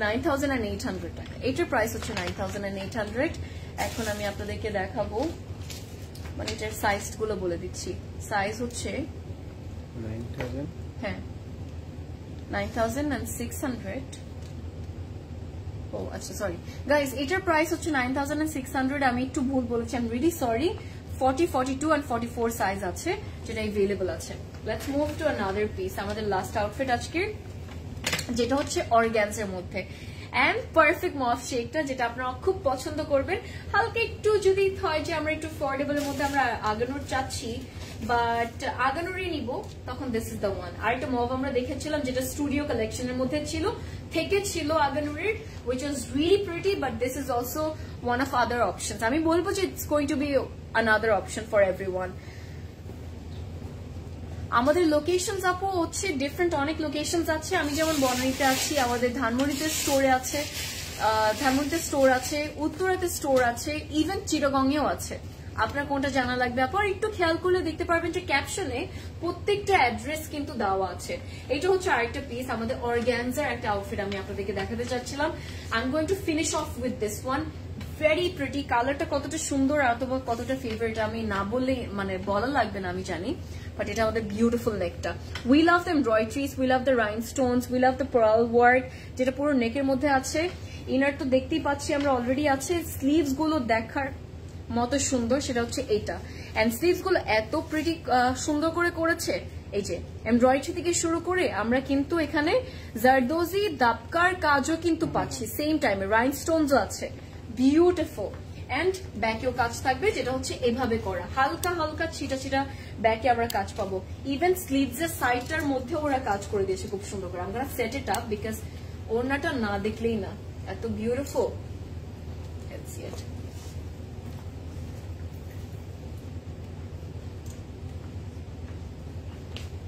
9,800 টাকা। এটার প্রাইস হচ্ছে 9,800। এখন আমি আপনাদেরকে দেখাবো, মানে এটার সাইজ গুলো বলে দিচ্ছি। সাইজ হচ্ছে 9000, হ্যাঁ 9,600। ও আচ্ছা সরি গাইজ, এটার প্রাইস হচ্ছে 9,600। আমি একটু ভুল বলেছি, I am really sorry. 40, 42 and 44 size আছে যেটা अवेलेबल আছে। Let's move to another piece, আমাদের লাস্ট আউটফিট আজকে, যেটা হচ্ছে অর্গানজার মধ্যে এন্ড পারফেক্ট মফ শেকটা, যেটা আপনারা খুব পছন্দ করবেন। হালকা একটু যদি হয় যে আমরা একটু অ্যাফোর্ডেবলের মধ্যে আমরা আগানোর চাচ্ছি, বাট আগানোরই নিব, তখন দিস ইজ দ্য ওয়ান। আর একটা মভ আমরা দেখেছিলাম যেটা স্টুডিও কালেকশনের মধ্যে ছিল আগানোরের, which was really pretty, but this is also one of other options. আমি বলবো যে it's going to be another option for everyone. আমাদের লোকেশনস আপু হচ্ছে ডিফারেন্ট, অনেক লোকেশনস আছে। আমি যেমন বনানীতে আছি, আমাদের ধানমন্ডিতে স্টোর আছে, উত্তরাতে স্টোর আছে, ইভেন চিটাগংয়েও আছে। আপনার কোনটা জানা লাগবে আপু? আর একটু খেয়াল করলে দেখতে পারবেন যে ক্যাপশনে প্রত্যেকটা অ্যাড্রেস কিন্তু দেওয়া আছে। এটা হচ্ছে আরেকটা পিস, আমাদের অর্গানজার একটা আউটফিট আমি আপনাদেরকে দেখাতে চাচ্ছিলাম। I am going to finish of with this one. Very pretty, কালারটা কতটা সুন্দর অথবা কতটা ফেভারিট আমি না বললে মানে বলা লাগবে না, আমি জানি, বাট এটা আমাদের বিউটিফুল নেকটা। We love the embroideries, we love the rhinestones, we love the pearl work, যেটা পুরো নেকের মধ্যে আছে। ইনার তো দেখতেই পাচ্ছি আমরা অলরেডি আছে। স্লিভস গুলো দেখার মতো সুন্দর, সেটা হচ্ছে এইটা। এন্ড স্লিভস গুলো এত প্রিটি সুন্দর করে করেছে। এই যে এমব্রয়ডারি থেকে শুরু করে আমরা কিন্তু এখানে জারদোজি দাপকার কাজও কিন্তু পাচ্ছি, সেম টাইমে রাইনস্টোনস আছে। বিউটিফুল। এন্ড ব্যাকেও কাজ থাকবে, যেটা হচ্ছে এভাবে করা, হালকা হালকা ছিটা ছিটা ব্যাকে আমরা কাজ পাবো। ইভেন স্লিভস এর সাইডটার মধ্যে ওরা কাজ করে দিয়েছে খুব সুন্দর করে। আমরা সেট ইট আপ বিকজ ওড়নাটা না দেখলেই না, এত বিউটিফুল। লেটস সি ইট।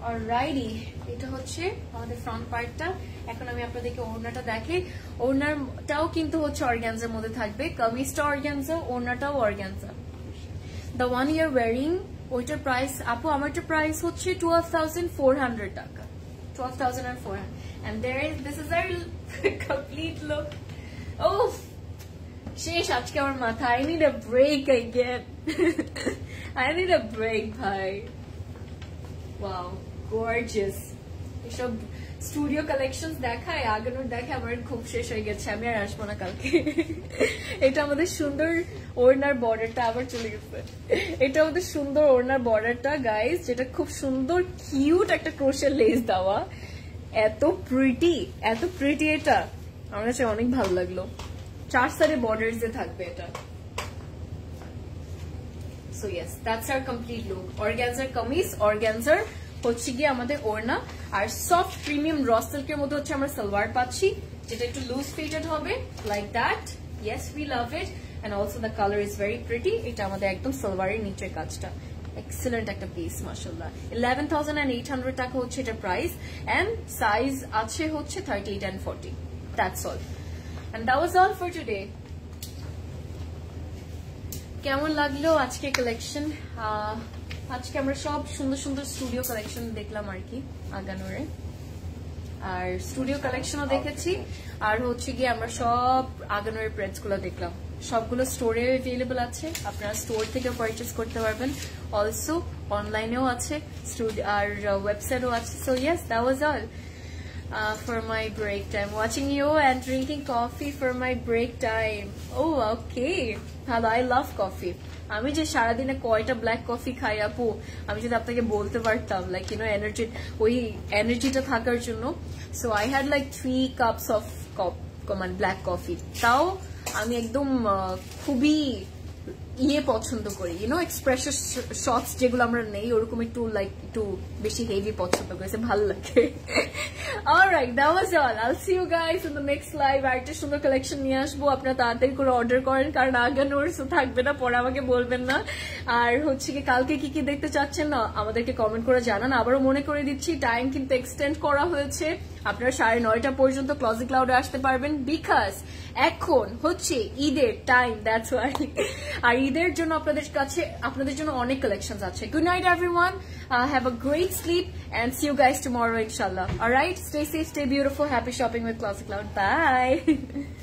অলরাইটি, এটা হচ্ছে আমাদের ফ্রন্ট পার্টটা। এখন আমি আপনাদেরকে ওড়নাটা দেখাই। ওড়নাটাও কিন্তু হচ্ছে অর্গানজার মধ্যে থাকবে, কামিজটা অর্গানজা, ওড়নাটাও organza. The one you are wearing, ওইটার প্রাইস আপু আমারটার প্রাইস হচ্ছে 12,400 টাকা। 12,400 and this is our complete look. Oh শেষ আজকে আমার মাথা। I need a break again. I need a break ভাই। Wow, gorgeous. এসব স্টুডিও কালেকশনস দেখায়, আগানোর দেখে আমার খুব শেষ হয়ে গেছে, আমি আর আসবো না কালকে। এটা আমাদের সুন্দর ওড়নার বর্ডারটা আবার চলে গেছে। এটা আমাদের সুন্দর ওড়নার বর্ডারটা গাইস, যেটা খুব সুন্দর কিউট একটা ক্রোশের লেস দেওয়া। এত প্রিটি এটা আমার কাছে অনেক ভালো লাগলো। 4 সাইডে বর্ডারস এ থাকবে এটা। So yes, that's our complete look. Organza kameez, organza হচ্ছে গিয়ে আমাদের ওড়না, আর সফট প্রিমিয়াম র সিল্কের মধ্যে হচ্ছে আমরা সালোয়ার পাচ্ছি, যেটা একটু লুজ ফিটেড হবে like that. Yes, we love it and also the color is very pretty. এটা আমাদের একদম সালোয়ারের নিচের কাজটা। এক্সেলেন্ট একটা পিস মাশাআল্লাহ। 11,800 টাকা হচ্ছে এটা প্রাইস, এন্ড সাইজ আছে হচ্ছে 38 and 40. That's all. And that was all for today. কেমন লাগলো আজকে কালেকশন? আজকে আমরা সব সুন্দর সুন্দর স্টুডিও কালেকশন দেখলাম আর কি আগানোরে, আর স্টুডিও কালেকশনও দেখেছি, আর হচ্ছে গিয়ে আমরা সব আগানোরের প্রেস গুলো দেখলাম। সবগুলো স্টোরে অ্যাভেলেবল আছে, আপনারা স্টোর থেকে পারচেজ করতে পারবেন, অলসো অনলাইনেও আছে, আর ওয়েবসাইটও আছে। So yes, that was all for my break time. Watching you and drinking coffee for my break time. Oh, okay. Hello, I love coffee. আমি যে সারাদিনে কয়টা ব্ল্যাক কফি খাই আপু, আমি যদি আপনাকে বলতে পারতাম, লাইক ইউ নো এনার্জি, ওই এনার্জিটা থাকার জন্য। So I had like 3 cups of মানে ব্ল্যাক কফি। তাও আমি একদম খুবই পছন্দ করি, ইউনো এক্সপ্রেশন শটস যেগুলো আমরা নেই, ওরকম একটু লাইক একটু বেশি হেভি পছন্দ করেছে, ভালো লাগে। Alright, that was all. I'll see you guys in the next live. আরেকটা সুন্দর কালেকশন নিয়ে আসবো, আপনারা তাড়াতাড়ি করে অর্ডার করেন, কারণ আগানোর থাকবে না, পরে আমাকে বলবেন না। আর হচ্ছে কি কালকে কি কি দেখতে চাচ্ছেন না আমাদেরকে কমেন্ট করে জানান। আবারও মনে করে দিচ্ছি, টাইম কিন্তু এক্সটেন্ড করা হয়েছে, আপনারা 9:30 পর্যন্ত ক্লজিং ক্লাউডে আসতে পারবেন, বিকজ এখন হচ্ছে ঈদের টাইম, দ্যাটস ওয়াই। আর ঈদের জন্য আপনাদের জন্য অনেক কালেকশনস আছে। Good night everyone, have a great sleep and see you guys tomorrow inshallah. All right, stay safe, stay beautiful, happy shopping with Classic Cloud. Bye.